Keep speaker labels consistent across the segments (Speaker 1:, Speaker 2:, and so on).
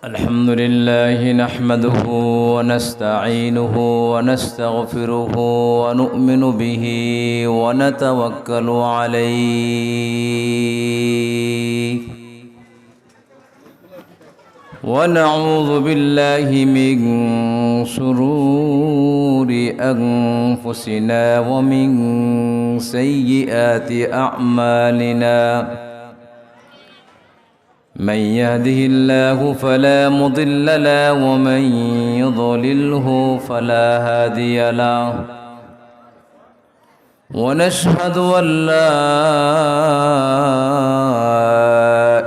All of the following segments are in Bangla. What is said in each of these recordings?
Speaker 1: الحمد لله نحمده ونستعينه ونستغفره ونؤمن به ونتوكل عليه ونعوذ بالله من شرور أنفسنا ومن سيئات أعمالنا من يهده الله فلا مضل له ومن يضلله فلا هادي له ونشهد أن لا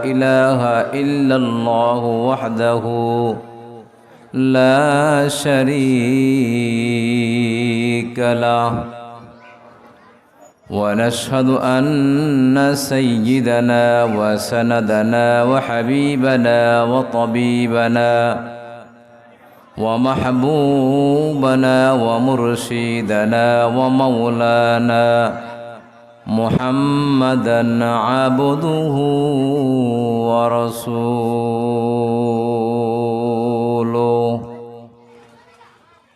Speaker 1: إله إلا الله وحده لا شريك له ونشهد أن سيدنا وسندنا وحبيبنا وطبيبنا ومحبوبنا ومرشدنا ومولانا محمدا عبده ورسوله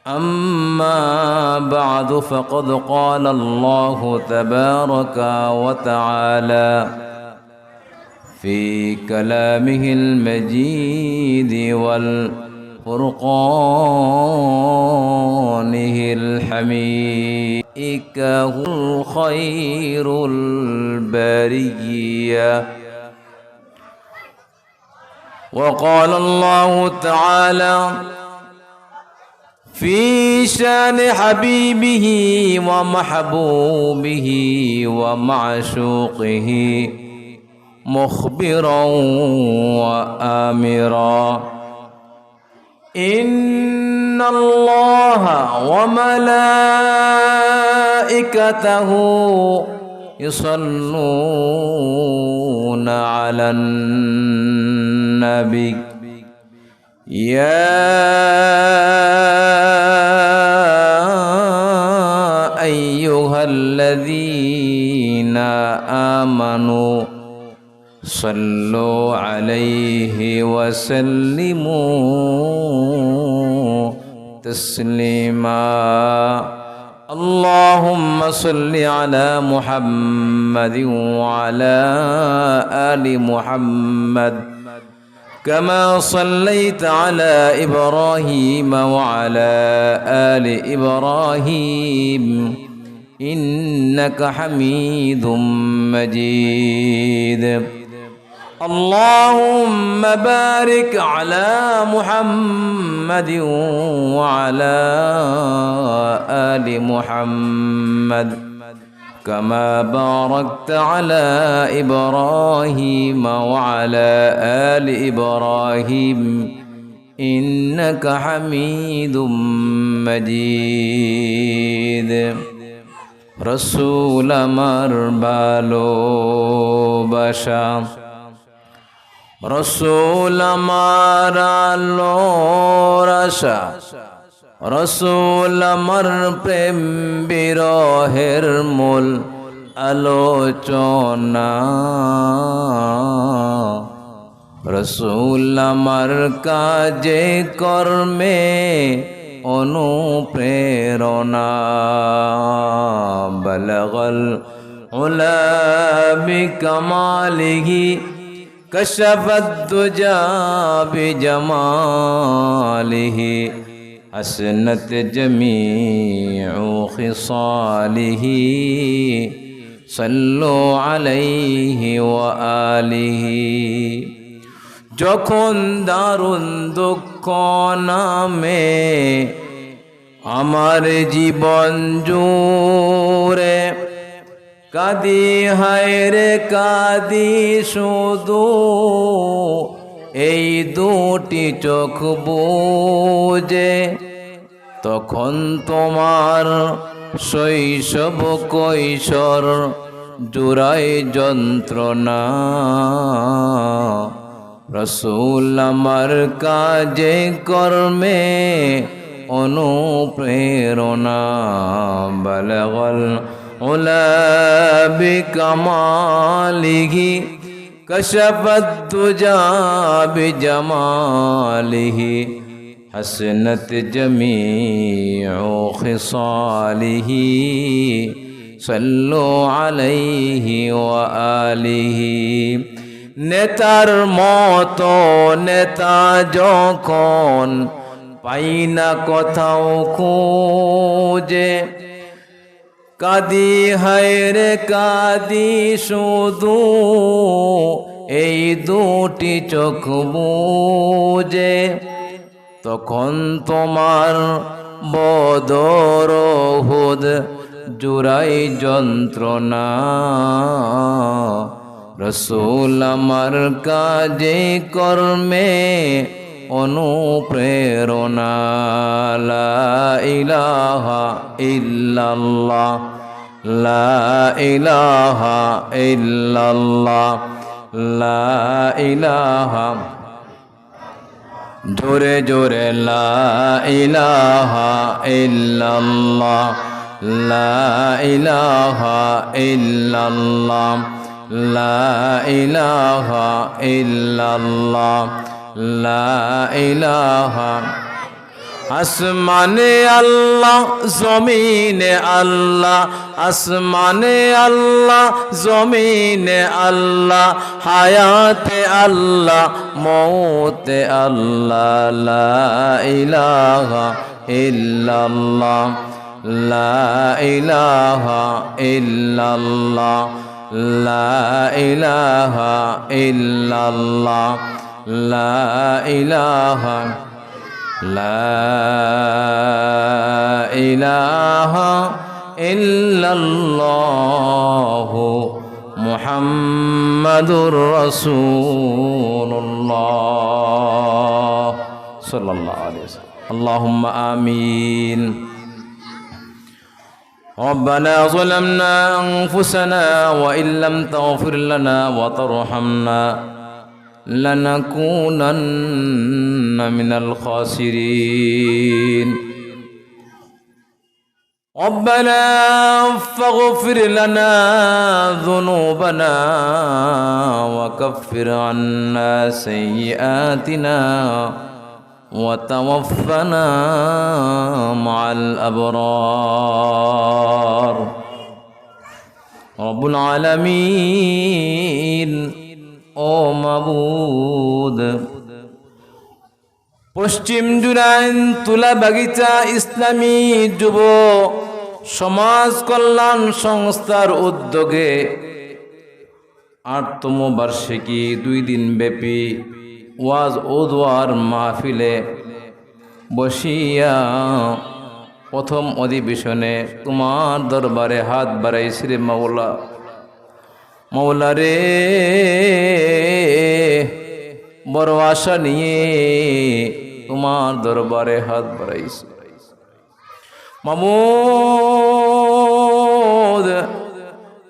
Speaker 1: أما بعد فقد قال الله تبارك وتعالى في كلامه المجيد والفرقانه الحميد هو خير البرية وقال الله تعالى في شان حبيبه ومحبوبه ومعشوقه مخبرا وآمرا إن الله وملائكته يصلون على النبي يا أيها الذين آمنوا صلوا عليه وسلموا تسليما اللهم صل على محمد وعلى آل محمد كما صليت على إبراهيم وعلى آل إبراهيم إنك حميد مجيد اللهم بارك على محمد وعلى آل محمد كما باركت على إبراهيم وعلى آل إبراهيم إنك حميد مجيد رسول আমার ভালোবাসা রসুল আমার আলোর আশা রসুল আমার প্রেম বিরহের মূল আলোচনা রসুল আমার কাজে কর্মে অনুপ্রেরণা বলগল উলা বিকামালিহি কশফত দুজা বিজমালিহি حسنت جميع خصاله صلوا عليه وآله যখন দারুণ দুঃখ নামে আমার জীবন জুড়ে কাঁদি হায় রে কাঁদি শুধু এই দুটি চোখ বুজে তখন তোমার শৈশব কৈশোর জুড়াই যন্ত্রণা রসুল আমার কাজে কর্মে অনুপ্রেরণা বলগল উলা বিকামালিহি كشف الدجى بجماله حسنت جميع خصاله صلوا عليه وآله নেতার মতো নেতা যখন পাই না কোথাও খুঁজে কাঁদি হায় রে কাঁদি শুধু এই দুটি চোখ বুজে তখন তোমার বদর উহুদ জুড়াই যন্ত্রণা রসূল আমার কাজে কর্মে অনুপ্রেরণা লা ইলাহা ইল্লাল্লাহ লা ইলাহা ইল্লাল্লাহ লা ইলাহা জোরে জোরে লা ইলাহা ইল্লাল্লাহ লা ইলাহা ইল্লাল্লাহ লা ইলাহা ইল্লাল্লাহ লা ইলাহা আসমানে আল্লাহ জমিনে আল্লাহ আসমানে আল্লাহ জমিনে আল্লাহ হায়াতে আল্লাহ মৌতে আল্লাহ লা ইলাহা ইল্লাল্লাহ লা ইলাহা ইল্লাল্লাহ লা ইলাহা ইল্লাল্লাহ লা ইলাহা লা ইলাহা ইল্লাল্লাহু মুহাম্মাদুর রাসূলুল্লাহ সাল্লাল্লাহু আলাইহি ওয়াসাল্লাম আল্লাহুম্মা আমিন ربنا ظلمنا أنفسنا وإن لم تغفر لنا وترحمنا لنكونن من الخاسرين ربنا فاغفر لنا ذنوبنا وكفر عنا سيئاتنا وتوفنا مع الأبرار رب العالمين ও মাবুদ পশ্চিম জুরাইন তুলা বাগিচা ইসলামী যুব সমাজ কল্যাণ সংস্থার উদ্যোগে ৮তম বার্ষিকী 2 দিন ব্যাপী ওয়াজ ও দোয়ার মাহফিলে বসিয়া প্রথম অধিবেশনে তোমার দরবারে হাত বাড়াইছি রে মাওলা মৌলা রে বড় আশা নিয়ে তোমার দরবারে হাত বাড়াইছি মামুদ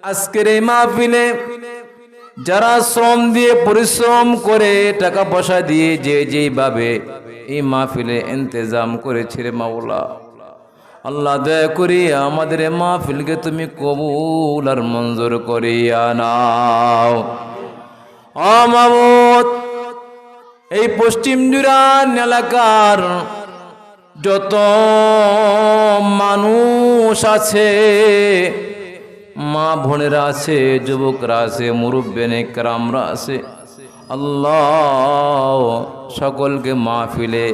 Speaker 1: আজকের এই মাহফিলে যারা শ্রম দিয়ে পরিশ্রম করে টাকা পয়সা দিয়ে যে যেইভাবে এই মাহফিলে ইন্তজাম করেছে রে মাওলা আল্লাহ দয়া করি আমাদের এই মাহফিলকে তুমি কবুল আর মঞ্জুর করিয়া নাও ও মাবুদ এই পশ্চিম জুরাইন এলাকার যত মানুষ আছে মা বোনেরা আছে যুবকরা আছে মুরব্বিয়ানে কেরামরা আছে আল্লাহ সকলকে মাহফিলে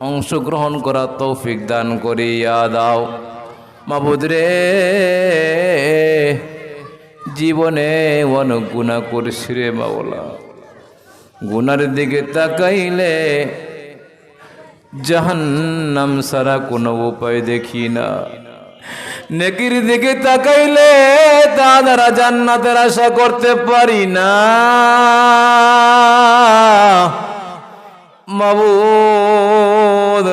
Speaker 1: অংশগ্রহণ করা তৌফিক দান করিয়া দাও মাবুদ রে জীবনে অনেক গুনাহ করছি রে মাওলা গুনার দিকে তাকাইলে জাহান্নাম ছাড়া কোনো উপায় দেখি না নেকির দিকে তাকাইলে তারা জান্নাতের আশা করতে পারি না মাবুদ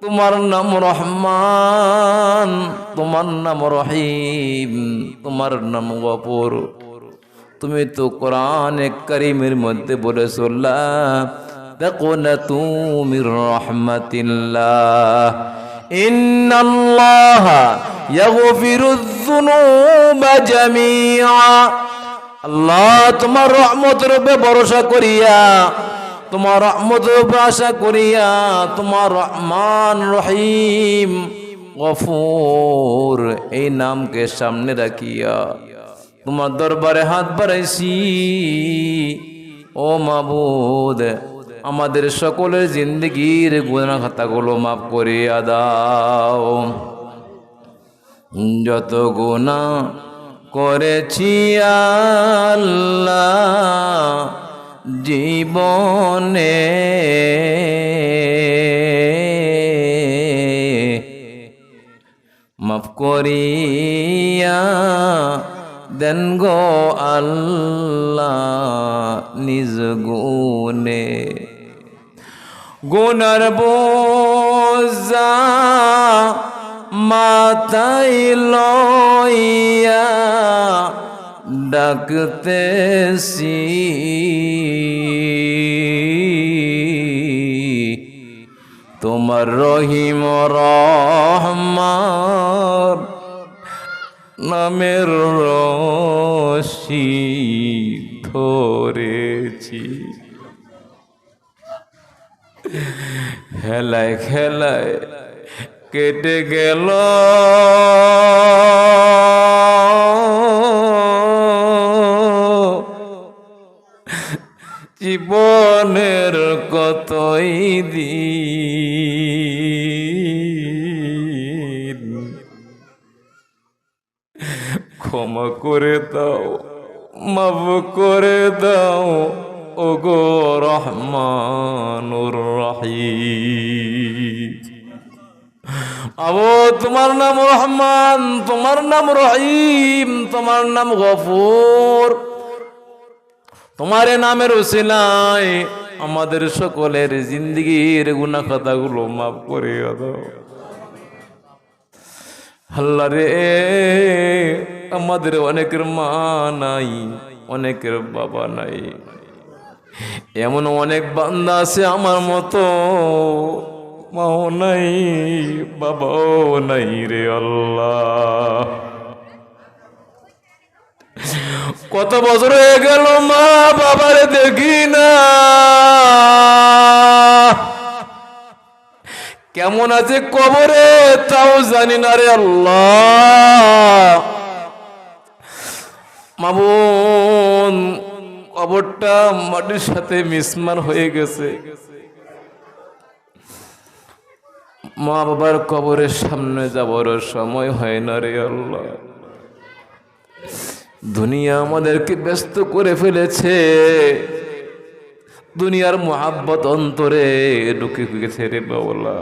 Speaker 1: তোমার নাম রহমান তোমার নাম রহিম তোমার নাম গফুর তুমি তো কোরআনে কারীমের মধ্যে বলেছো লা তাকুনাতু মির রাহমাতিল্লাহ ইন্নাল্লাহা ইয়াগফিরুয যুনুবা জামিআ আল্লাহ তোমার রহমতের উপরে ভরসা করিয়া, তোমার রহমতের উপরে আশা করিয়া, তোমার রহমান রহিম গফুর এই নামকে সামনে রাখিয়া তোমার দরবারে হাত বাড়াইছি। ও মাবুদ, আমাদের সকলের জিন্দগির গুনাহ খাতাগুলো মাফ করিয়া দাও। যত গুনাহ করেছি আল্লাহ জীবনে, মাফ করিয়া দেন গো আল্লাহ নিজ গুণে। গুনার বোঝা মাথায় লইয়া ডাকতেছি, তোমার রহিম রহমান নামের রশি ধরেছি। খেলায় খেলায় কেটে গেল জীবনের কতই দিন। ক্ষমা করে দাও, মাফ করে দাও ওগো রহমানুর রহিম। আবো তোমার নাম রহমান, তোমার নাম রহিম, তোমার নাম গফুর। তোমার নামের উসিলায় আমাদের সকলের জিন্দগির গুনাহ খাতাগুলো মাফ করে দাও। আল্লাহ রে, আমাদের অনেকের মা নাই, অনেকের বাবা নাই, এমন অনেক বান্দা আছে আমার মতো, মাও নাই বাবাও নাই রে আল্লাহ। কত বছর হয়ে গেল মা বাবারে দেখি না, কেমন আছে কবরে তাও জানি না রে আল্লাহ। মাবুন, কবরটা মাটির সাথে মিসমার হয়ে গেছে, মা বাবার কবরের সামনে যাবার সময় হয় না রে আল্লাহ। দুনিয়া আমাদেরকে ব্যস্ত করে ফেলেছে, দুনিয়ার মোহাব্বত অন্তরে ঢুকে গেছে রে বাউলা।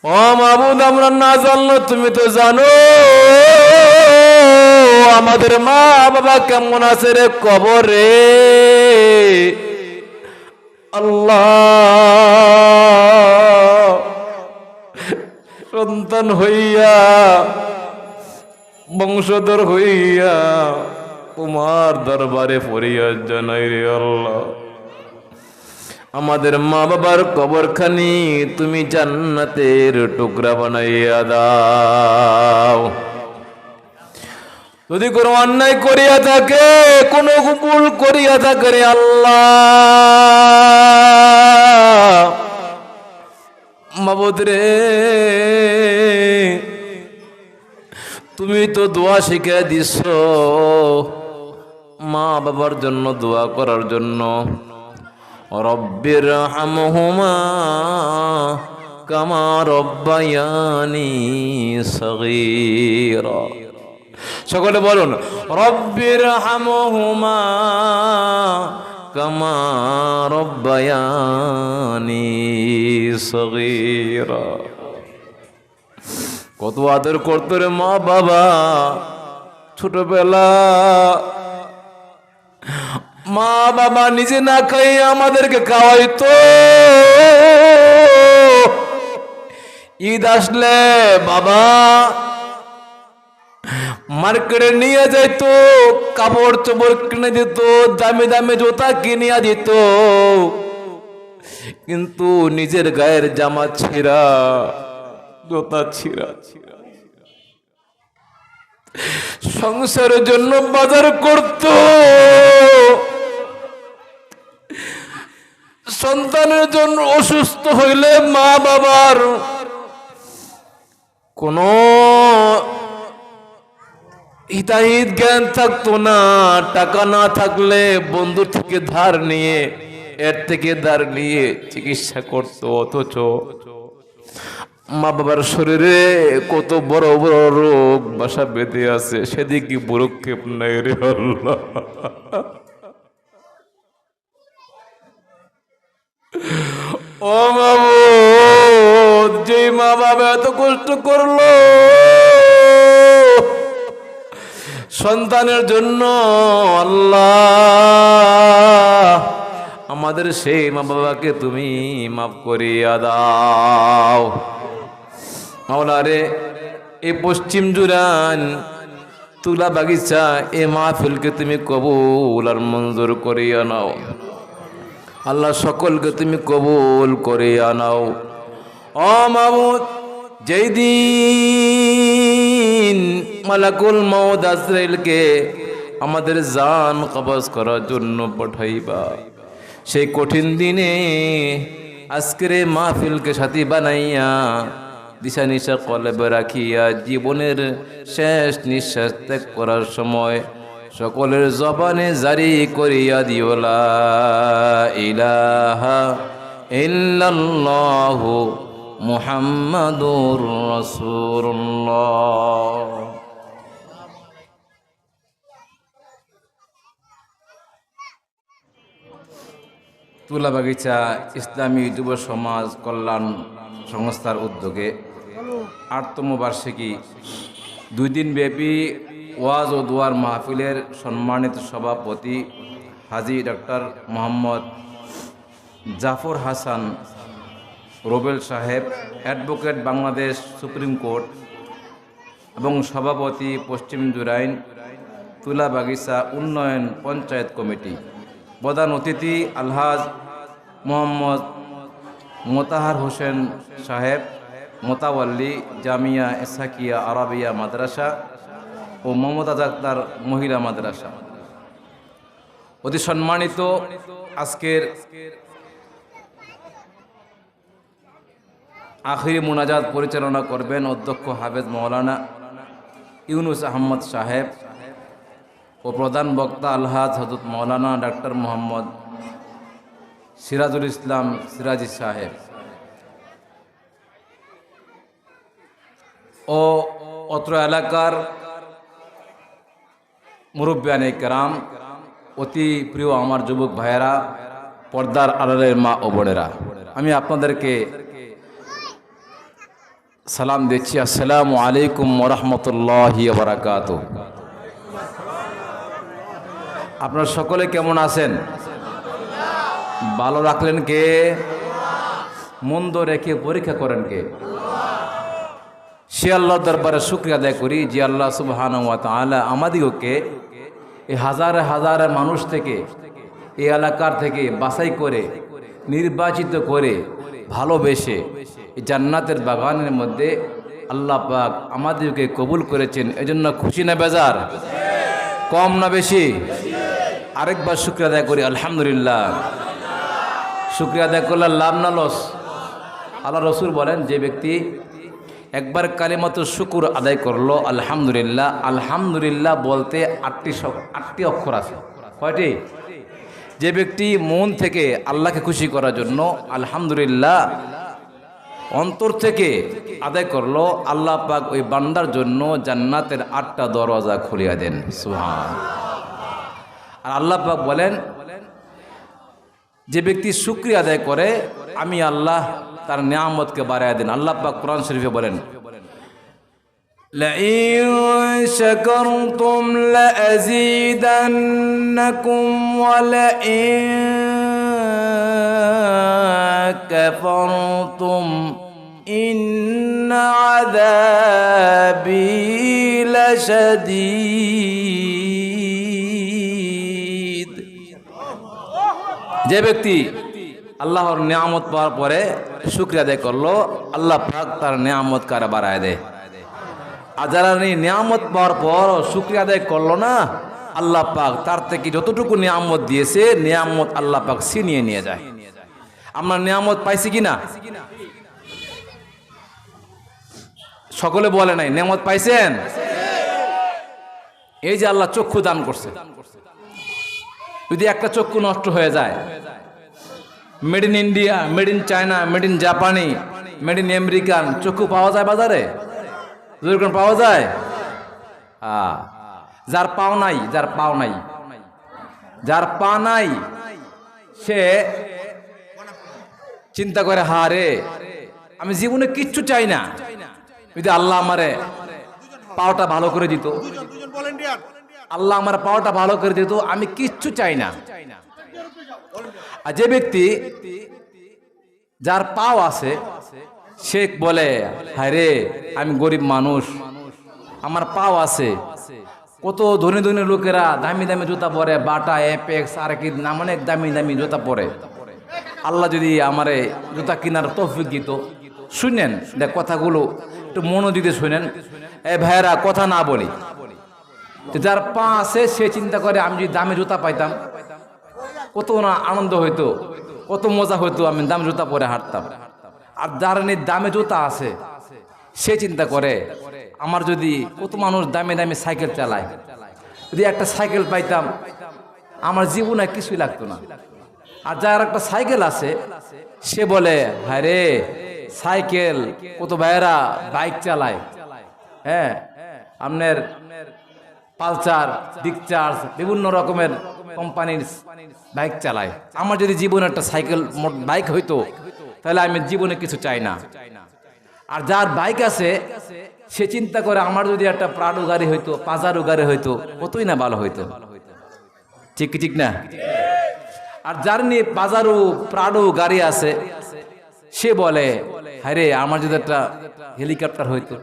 Speaker 1: ও মাবুদ, আমরা না জানলো তুমি তো জানো আমাদের মা বাবা কেমন আছে রে কবরে। আল্লাহ, সন্তান হইয়া বংশধর হইয়া তোমার দরবারে ফরিয়াদ জানাই রে আল্লাহ। আমাদের মা বাবার কবরখানি তুমি জান্নাতের টুকরা বানাইয়া দাও। যদি কোনো অন্যায় করিয়া থাকে, কোনো ভুল করিয়া থাকে রে আল্লাহ, মাবুদ রে, তুমি তো দোয়া শিখিয়ে দিছ মা বাবার জন্য দোয়া করার জন্য। রব্বির হামহুমা কামা রব্বায়ানি সগীরা। সকলে বলুন, রব্বির হামহুমা কামা রব্বায়ানি সগীরা। কত আদর করতো রে মা বাবা ছোটবেলা। মা বাবা নিজে না খাই আমাদেরকে খাওয়াইতো, ঈদ আসলে বাবা মার্কেটে নিয়ে যাইতো, কাপড় চোপড় কিনে দিত, দামি দামি জুতা কিনিয়া দিত, কিন্তু নিজের গায়ের জামা ছিঁড়া, জুতা ছিঁড়া। সংসারের জন্য বাজার করত, সন্তানের জন্য অসুস্থ হইলে মা বাবার কোন হিতাহিত জ্ঞান থাকতো না। টাকা না থাকলে বন্ধু থেকে ধার নিয়ে, এর থেকে ধার নিয়ে চিকিৎসা করত। অথচ মা বাবার শরীরে কত বড় বড় রোগ বাসা বেঁধে আছে, সেদিকে ভ্রুক্ষেপ নাই রে আল্লাহ। ও মাবুদ, যে মা বাবা এত কষ্ট করলো সন্তানের জন্য, আল্লাহ আমাদের সেই মা বাবাকে তুমি মাফ করিয়া দাও। মাওলা রে, এই পশ্চিম জুরান তুলা বাগিচা এ মাহফিলকে তুমি কবুল আর মঞ্জুর করিয়া নাও। আল্লাহ সকলকে তুমি কবুল করিয়া নাও। ও মাবুদ, যেই দিন মালাকুল মউত আজরাইলকে আমাদের জান কবজ করার জন্য পাঠাইবা, সেই কঠিন দিনে আজকের এই মাহফিলকে সাথী বানাইয়া দিশা নিশা কলবে রাখিয়া জীবনের শেষ নিঃশ্বাস ত্যাগ করার সময় সকলের জবানে জারি করিয়া দিও লা ইলাহা ইল্লাল্লাহু মুহাম্মাদুর রাসূলুল্লাহ। তুলা বাগিচা ইসলামী যুব সমাজ কল্যাণ সংস্থার উদ্যোগে ৮তম বার্ষিকী 2 দিন ব্যাপী ওয়াজ ও দোয়ার মাহফিলের সম্মানিত সভাপতি হাজী ডক্টর মোহাম্মদ জাফর হাসান রোবেল সাহেব, অ্যাডভোকেট বাংলাদেশ সুপ্রিম কোর্ট এবং সভাপতি পশ্চিম জুরাইন তুলা বাগিচা উন্নয়ন পঞ্চায়েত কমিটি। প্রধান অতিথি আলহাজ মোহাম্মদ মোতাহার হোসেন সাহেব, মোতাওয়াল্লি জামিয়া এসাকিয়া আরাবিয়া মাদ্রাসা ও মমতাজ আক্তার মহিলা মাদ্রাসা। অতি সম্মানিত আজকের আখিরি মুনাজাত পরিচালনা করবেন অধ্যক্ষ হাফেজ মাওলানা ইউনুস আহমদ সাহেব ও প্রধান বক্তা আলহাজ হযরত মাওলানা ডক্টর মোহাম্মদ সিরাজুল ইসলাম সিরাজি সাহেব ও অত্র এলাকার মুরব্বিয়ানে কেরাম, অতি প্রিয় আমার যুবক ভাইয়েরা, পর্দার আড়ালের মা ও বোনেরা, আমি আপনাদেরকে সালাম দিচ্ছি। আসসালামু আলাইকুম ওয়া রাহমাতুল্লাহি ওয়া বারাকাতুহু। আপনারা সকলে কেমন আছেন? ভালো রাখলেন কে? মন্দ রেখে পরীক্ষা করেন কে? সে আল্লাহর দরবারে শুকরিয়া আদায় করি যে আল্লাহ সুবহানাহু ওয়া তাআলা আমাদিগকে এই হাজারে হাজারে মানুষ থেকে, এই এলাকার থেকে বাছাই করে, নির্বাচিত করে, ভালোবেসে এই জান্নাতের বাগানের মধ্যে আল্লাহ পাক আমাদেরকে কবুল করেছেন। এজন্য খুশি না বেজার? কম না বেশি? আরেকবার শুকরিয়া আদায় করি আলহামদুলিল্লাহ। শুকরিয়া আদায় করলে লাভ না লস? আল্লাহ রসুল বলেন, যে ব্যক্তি একবার কালিমাতুশ শুকুর আদায় করলো আলহামদুলিল্লাহ, আলহামদুলিল্লাহ বলতে 8টি অক্ষর আছে। কয়টি? যে ব্যক্তি মন থেকে আল্লাহকে খুশি করার জন্য আলহামদুলিল্লাহ অন্তর থেকে আদায় করলো, আল্লাহ পাক ওই বান্দার জন্য জান্নাতের 8টা দরজা খুলিয়া দেন। সুবহান। আর আল্লাহ পাক বলেন, যে ব্যক্তি শুকরিয়া আদায় করে আমি আল্লাহ তার নিয়ামতকে বাড়ায় দেন। আল্লাহ পাক কোরআন শরীফে বলেন, লাইন শাকারতুম লাযীদান্নাকুম ওয়া লাইন কাফারতুম ইন্না আযাবী লাশাদীদ। যে ব্যক্তি আল্লাহর নিয়ামত পাওয়ার পরে শুকরিয়া আদায় করলো, আল্লাহ পাক তার নিয়ামত কারে বাড়ায় দেয়। আর যারা নিয়ামত পাওয়ার পর শুকরিয়া আদায় করলো না, আল্লাহ পাক তার থেকে যতটুকু নিয়ামত দিয়েছে নিয়ামত আল্লাহ পাক ছিনিয়ে নিয়ে যায়। আমরা নিয়ামত পাইছি কিনা? সকলে বলে নাই নিয়ামত পাইছেন? এই যে আল্লাহ চক্ষু দান করছে, যদি একটা চক্ষু নষ্ট হয়ে যায়, made in India, made in China, made in জাপানি, মেড ইন আমেরিকান চক্ষু পাওয়া যায় বাজারে? যেরকম পাওয়া যায়? যার পাও নাই, যার পাও নাই, যার পা নাই, সে চিন্তা করে হারে আমি জীবনে কিচ্ছু চাই না, যদি আল্লাহ আমারে পাওটা ভালো করে দিত, আল্লাহ আমার পাওটা ভালো করে দিত, আমি কিচ্ছু চাই না। আর যে ব্যক্তি যার পাও আছে সে বলে হায় রে আমি গরিব মানুষ, আমার পাও আছে। কত ধনী ধনী লোকেরা দামি দামি জুতা পরে, বাটা, এপেক্স আর কি নাম অনেক দামি দামি জুতা পরে। আল্লাহ যদি আমারে জুতা কেনার তৌফিক দিত, শুনেন দেখ কথাগুলো একটু মনোযোগে শুনেন। এ ভাইয়েরা কথা না বলি, যার পা আছে সে চিন্তা করে আমি যদি দামি জুতা পাইতাম কত না আনন্দ হইতো, কত মজা হইতো, আমি দামি জুতা পরে হাঁটতাম। আর যার দামি জুতা আছে সে চিন্তা করে আমার যদি, কত মানুষ দামি দামি সাইকেল চালায়, যদি একটা সাইকেল পাইতাম আমার জীবনে কিছুই লাগতো না। আর যার একটা সাইকেল আছে সে বলে হায় রে সাইকেল, কত ভাইয়েরা বাইক চালায়, হ্যাঁ আপনার পালসার, ডিকচার্জ, বিভিন্ন রকমের কোম্পানির বাইক চালায়, আমার যদি জীবনে একটা সাইকেল বাইক হইতো তাহলে আমি জীবনে কিছু চাই না। আর যার বাইক আছে সে চিন্তা করে আমার যদি একটা প্রাডো গাড়ি হইতো, পাজারো গাড়ি হইতো, কতই না ভালো হইতো। ঠিক ঠিক না? আর যার নিয়ে পাজারো প্রাডো গাড়ি আছে সে বলে হায় রে আমার যদি একটা হেলিকপ্টার হইতো,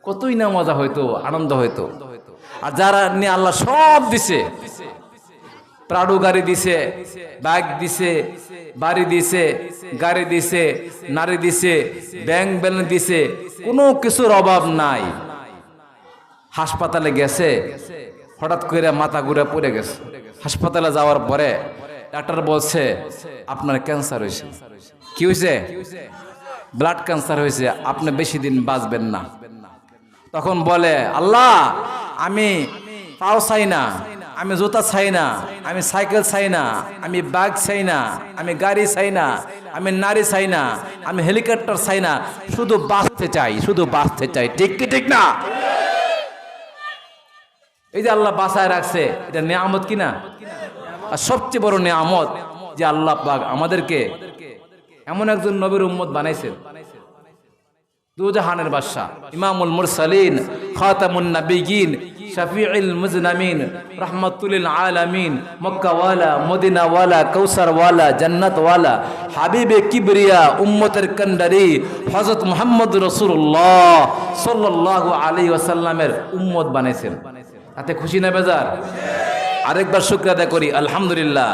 Speaker 1: কতই না মজা হইতো, আনন্দ হইতো। আর যারা নিয়ে আল্লাহ সব দিছে, প্রাডো গাড়ি দিছে, বাইক দিছে, বাড়ি দিছে, গাড়ি দিছে, নারী দিছে, ব্যাংক ব্যালেন্স দিছে, কোনো কিছুর অভাব নাই। হাসপাতালে গেছে, হঠাৎ করে মাথা ঘুরে পড়ে গেছে। হাসপাতালে যাওয়ার পরে ডাক্তার বলছে আপনার ক্যান্সার হয়েছে। কি হয়েছে? ব্লাড ক্যান্সার হয়েছে, আপনি বেশি দিন বাঁচবেন না। তখন বলে আল্লাহ আমি পাও চাই না, আমি জুতা চাই না, আমি সাইকেল চাই না, আমি বাইক চাই না, আমি গাড়ি চাই না, আমি নারী চাই না, আমি হেলিকপ্টার চাই না, শুধু বাঁচতে চাই, শুধু বাঁচতে চাই। ঠিক কি ঠিক না? এই যে আল্লাহ বাঁচায় রাখছে, এটা নিয়ামত কিনা? আর সবচেয়ে বড় নিয়ামত যে আল্লাহ পাক আমাদেরকে এমন একজন নবীর উম্মত বানাইছেন, দুজাহানের বাদশা, ইমামুল মুরসালিন, খাতামুন নবিয়্যিন, শফিউল মুজনামিন, রাহমাতুল লিল আলামিন, মক্কা ওয়ালা, মদিনা ওয়ালা, কাউসার ওয়ালা, জান্নাত ওয়ালা, হাবিবে কিবরিয়া, উম্মতের কন্ডারি হযরত মুহাম্মদ রাসূলুল্লাহ সাল্লাল্লাহু আলাইহি ওয়াসাল্লামের উম্মত বানাইছেন। তাতে খুশি না বেজার? আরেকবার শুকরিয়া আদায় করি আলহামদুলিল্লাহ।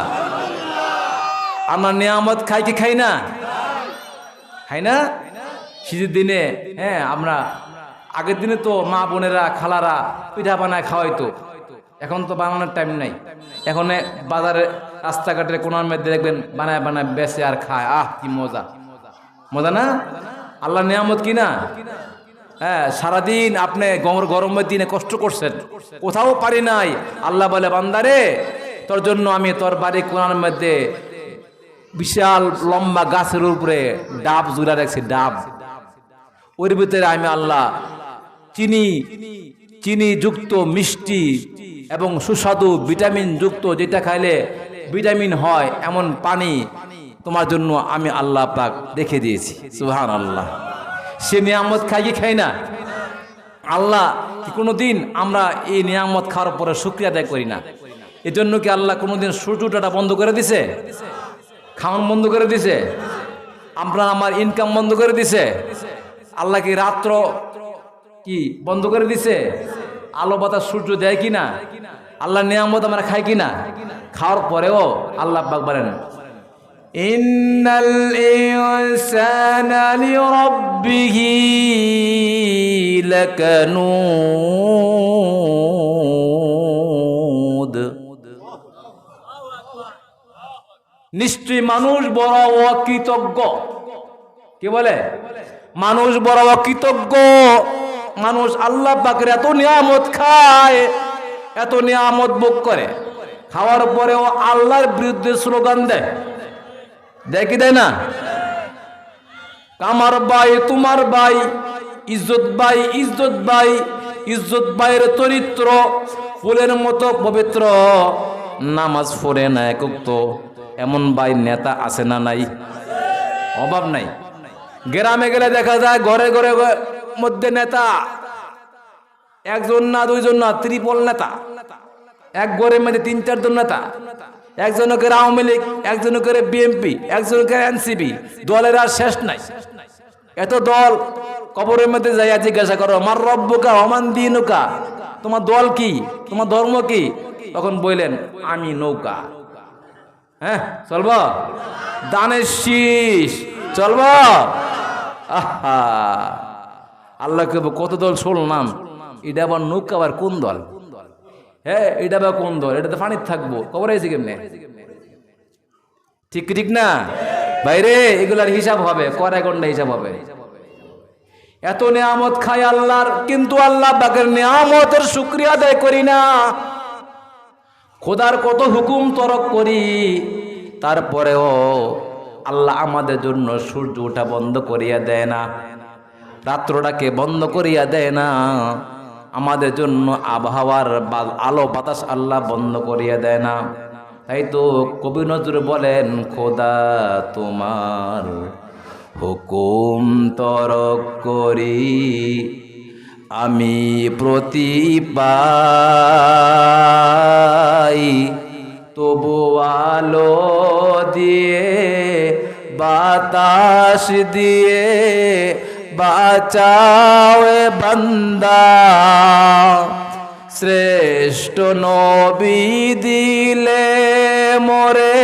Speaker 1: আমরা নিয়ামত খাই কি খাই না? খাই না? শীতের দিনে হ্যাঁ আমরা আগের দিনে তো মা বোনেরা খালারা পিঠা বানায় খাওয়াইতো, এখন তো বানানোর টাইম নাই। এখন বাজারে রাস্তাঘাটের কোনার মধ্যে দেখবেন বানায় বানায় বেচে আর খায়। আহ কি মজা, মজা না? আল্লাহ নিয়ামত কিনা? হ্যাঁ, সারাদিন আপনি গরমের দিনে কষ্ট করছেন, কোথাও পারি নাই। আল্লাহ বলে বান্দারে তোর জন্য আমি তোর বাড়ি কোনার মধ্যে বিশাল লম্বা গাছের উপরে ডাব জুড়া রাখছি, ডাব। ওর ভিতরে আমি আল্লাহ চিনি যুক্ত মিষ্টি এবং সুস্বাদু ভিটামিন যুক্ত, যেটা খাইলে ভিটামিন হয় এমন পানি তোমার জন্য আমি আল্লাহ পাক রেখে দিয়েছি। সুবহানাল্লাহ। সে নিয়ামত খাই কি খাই না? আল্লাহ কি কোনোদিন আমরা এই নিয়ামত খাওয়ার পরে শুকরিয়া আদায় করি না? এজন্য কি আল্লাহ কোনোদিন সূর্যটা বন্ধ করে দিছে? খাওয়ান বন্ধ করে দিছে? আপনার আমার ইনকাম বন্ধ করে দিছে? আল্লাহ কি রাত্র কি বন্ধ করে দিছে? আলো বাতাস সূর্য দেয় কিনা? আল্লাহ নিয়ামত আমরা খাই কিনা? খাওয়ার পরেও আল্লাহ পাক বলেন ইন্নাল ইনসানা লিরাব্বিহি লাকানুদ। নিশ্চয় মানুষ বড় অকৃতজ্ঞ। কি বলে? মানুষ বড় অকৃতজ্ঞ। মানুষ আল্লাহ পাকের এত নিয়ামত খায়, এত নিয়ামত ভোগ করে, খাওয়ার পরেও আল্লাহর বিরুদ্ধে স্লোগান দেয়। দেয় কি দেয় না? আমার ভাই, তোমার ভাই, ইজ্জত ভাই, ইজ্জত ভাই, ইজ্জত ভাইয়ের চরিত্র ফুলের মতো পবিত্র, নামাজ পড়ে না একক, এমন ভাই নেতা আছে না নাই? অভাব নাই। গ্রামে গেলে দেখা যায় ঘরে ঘরে মধ্যে নেতা, একজন না দুইজন না, ত্রিপল নেতা। এক ঘরের মধ্যে 3-4 জন নেতা। একজন করে আওয়ামী লীগ, একজন করে বিএনপি, একজন করে এনসিপি। দলের আর শেষ নাই। এত দল। কবরের মধ্যে যাইয়া জিজ্ঞাসা করো, মার রব্বুকা ওমান দীনুকা, তোমার দল কি, তোমার ধর্ম কি? তখন বললেন, আমি নৌকা। হ্যাঁ, চলব? দানের শীষ চলব? আহা, আল্লাহকে কত দল শুনলাম, এটা আবার নৌকা, আবার কোন দল? হ্যাঁ, এটা আবার কোন দল? এটা তো পানির থাকবো, কবর আইছে কেমনে? ঠিক ঠিক না বাইরে? এগুলার হিসাব হবে, কড়াই গন্ডা হিসাব হবে। এত নিয়ামত খাই আল্লাহর, কিন্তু আল্লাহ পাকের নিয়ামতের শুকরিয়া আদায় করি না। খোদার কত হুকুম তরক করি, তারপরেও আল্লাহ আমাদের জন্য সূর্য ওঠা বন্ধ করিয়া দেয় না, রাত্রটাকে বন্ধ করিয়া দেয় না, আমাদের জন্য আবহাওয়ার আলো বাতাস আল্লাহ বন্ধ করিয়া দেয় না। তাই তো কবি নজরুল বলেন, খোদা তোমার হুকুম তরক করি আমি প্রতিপাই, তবু আলো দিয়ে বাতাস দিয়ে বাঁচাও বান্দা, শ্রেষ্ঠ নবী দিলে মোরে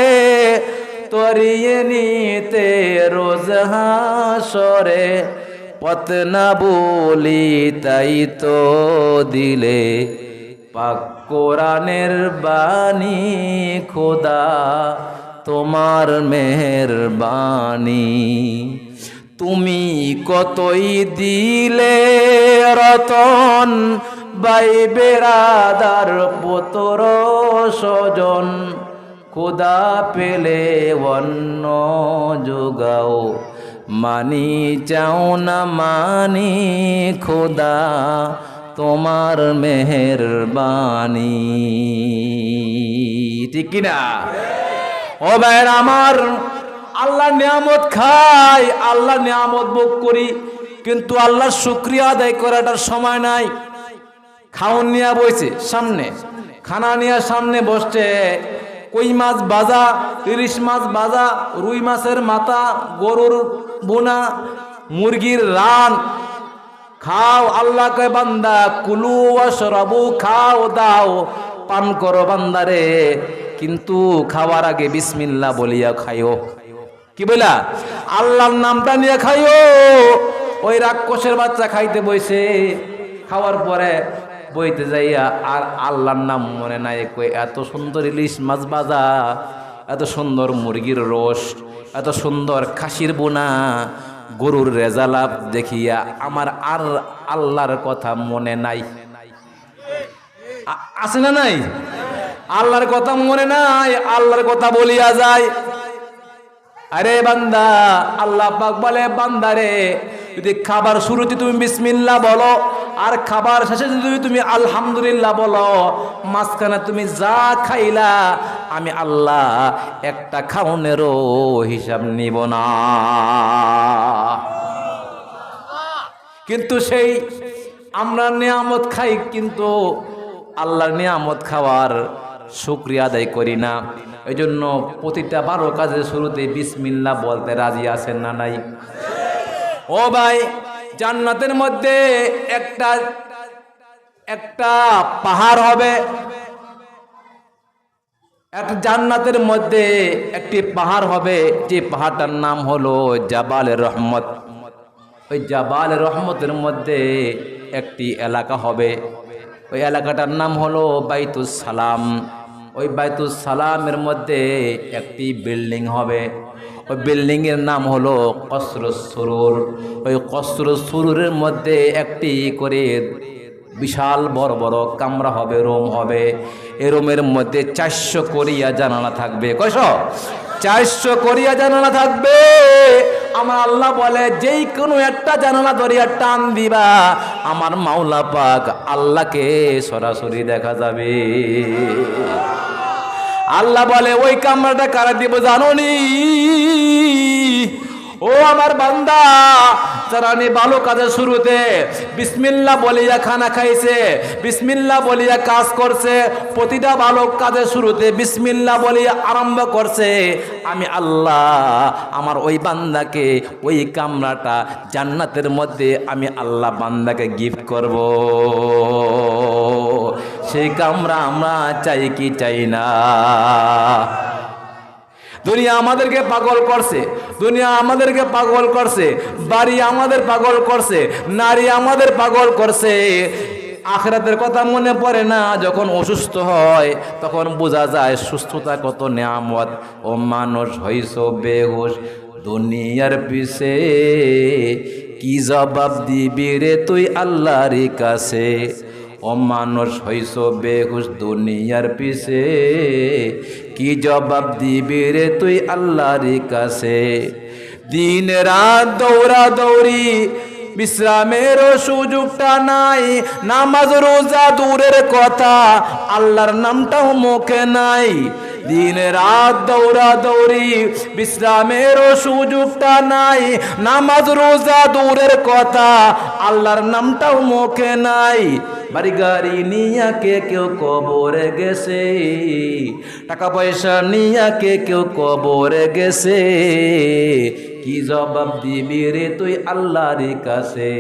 Speaker 1: তরিয়ে নিতে রোজ হাসরে, পথ না বলি তাই তো দিলে পাক কোরআনের বাণী, খোদা তোমার মেহেরবানি। তুমি কতই দিলে রতন, ভাই বেরাদার পুত্র স্বজন, খোদা পেলে অন্য যোগাও, মানি চাও না মানি, খোদা তোমার মেহেরবানি। ঠিক কিনা? ও ভাইরা আমার, আল্লাহ নিয়ামত খাই, আল্লাহ নিয়ামত ভোগ করি, কিন্তু আল্লাহর শুকরিয়া আদায় করাটার সময় নাই। খাওন নিয়ে বসছে সামনে, খানা নিয়ে সামনে বসছে, কই মাছ ভাজা, ইলিশ মাছ ভাজা, রুই মাছের মাথা, গরুর বোনা, মুরগির রান, খাও। আল্লাহ কয় বান্দা কুলু ওয়াশরাবু, খাও দাও পান করো বান্দারে, কিন্তু খাওয়ার আগে বিসমিল্লাহ বলিয়া খাইও। কি বলা? আল্লাহর নামটা নিয়ে খাইও। ওই রাক্ষসের বাচ্চা খাইতে বইছে, খাওয়ার পরে বইতে যাইয়া আর আল্লাহর নাম মনে নাই। কই এত সুন্দর ইলিশ মাছ ভাজা, এত সুন্দর মুরগির রোস, এত সুন্দর খাসির বোনা, গরুর রেজালাপ দেখিয়া আমার আর আল্লাহর কথা মনে নাই। আছে না নাই? আল্লাহর কথা মনে নাই, আল্লাহর কথা বলিয়া যায়। আরে বান্দা, আল্লাহ পাক বলে বান্দারে, যদি খাবার শুরুতে তুমি বিসমিল্লাহ বলো, আর খাবার শেষে যদি তুমি আলহামদুলিল্লাহ বলো, মাঝখানে তুমি যা খাইলা আমি আল্লাহ একটা খাওনেরও হিসাব নিব না। কিন্তু সেই আমরা নিয়ামত খাই, কিন্তু আল্লাহর নিয়ামত খাওয়ার শুকরিয়া আদায় করি না। এই জন্য প্রতিটা ভালো কাজের শুরুতে বিসমিল্লাহ বলতে রাজি আছেন না নাই? ও ভাই, জান্নাতের মধ্যে একটা একটা পাহাড় হবে, একটা জান্নাতের মধ্যে একটি পাহাড় হবে, যে পাহাড়টার নাম হলো জাবালে রহমত। ওই জাবালে রহমতের মধ্যে একটি এলাকা হবে, ওই এলাকাটার নাম হলো বাইতুস সালাম। ওই বাইতুস সালামের মধ্যে একটি বিল্ডিং হবে, ওই বিল্ডিং এর নাম হলো কসরুস সুরুর। ওই কসরুস সুরুরের মধ্যে একটি করে বিশাল বড় বড় কামরা হবে, রুম হবে। এই রুমের মধ্যে 400 কোরিয়া জানালা থাকবে। কয়শো? 400 কোরিয়া জানালা থাকবে। আমার আল্লাহ বলে যেই কোনো একটা জানালা ধরিয়া টান দিবা, আমার মাওলা পাক আল্লাহকে সরাসরি দেখা যাবে। আল্লাহ বলে ওই কামরাটা কারা দিব জানোনি? ও আমার বান্দা, যারা ভালো কাজের শুরুতে বিসমিল্লাহ বলিয়া খানা খাইছে, বিসমিল্লাহ বলিয়া কাজ করছে, প্রতিটা ভালো কাজের শুরুতে বিসমিল্লাহ বলিয়া আরম্ভ করছে, আমি আল্লাহ আমার ওই বান্দাকে ওই কামরাটা জান্নাতের মধ্যে আমি আল্লাহ বান্দাকে গিফট করব। সেই কামরা আমরা চাই কি চাই না? দুনিয়া আমাদেরকে পাগল করছে, দুনিয়া আমাদেরকে পাগল করছে, বাড়ি আমাদের পাগল করছে, নারী আমাদের পাগল করছে। আখিরাতের কথা মনে পড়ে না। যখন অসুস্থ হয় তখন বোঝা যায় সুস্থতা কত নেয়ামত। ও মানুষ হইছ বেহুশ দুনিয়ার পিছে, কি জবাব দিবি রে তুই আল্লাহর কাছে? ও মানুষ হইছ বেহুশ দুনিয়ার পিছে, কি জবাব দিবি রে তুই আল্লাহর কাছে? দিন রাত দৌড়া দৌড়ি, বিশ্রামেরও সুযোগটা নাই, নামাজ রোজা দূরের কথা, আল্লাহর নামটাও মুখে নাই। দিন রাত দৌড়া দৌড়ি, বিশ্রামেরও সুযোগটা নাই, নামাজ রোজা দূরের কথা, আল্লাহর নামটাও মুখে নাই। বাড়ি গাড়ি নিয়া কে কেউ কবরে গেছে, টাকা পয়সা নিয়া কে কেউ কবরে গেছে, কি জবাব দিবি রে তুই আল্লাহর কাছে?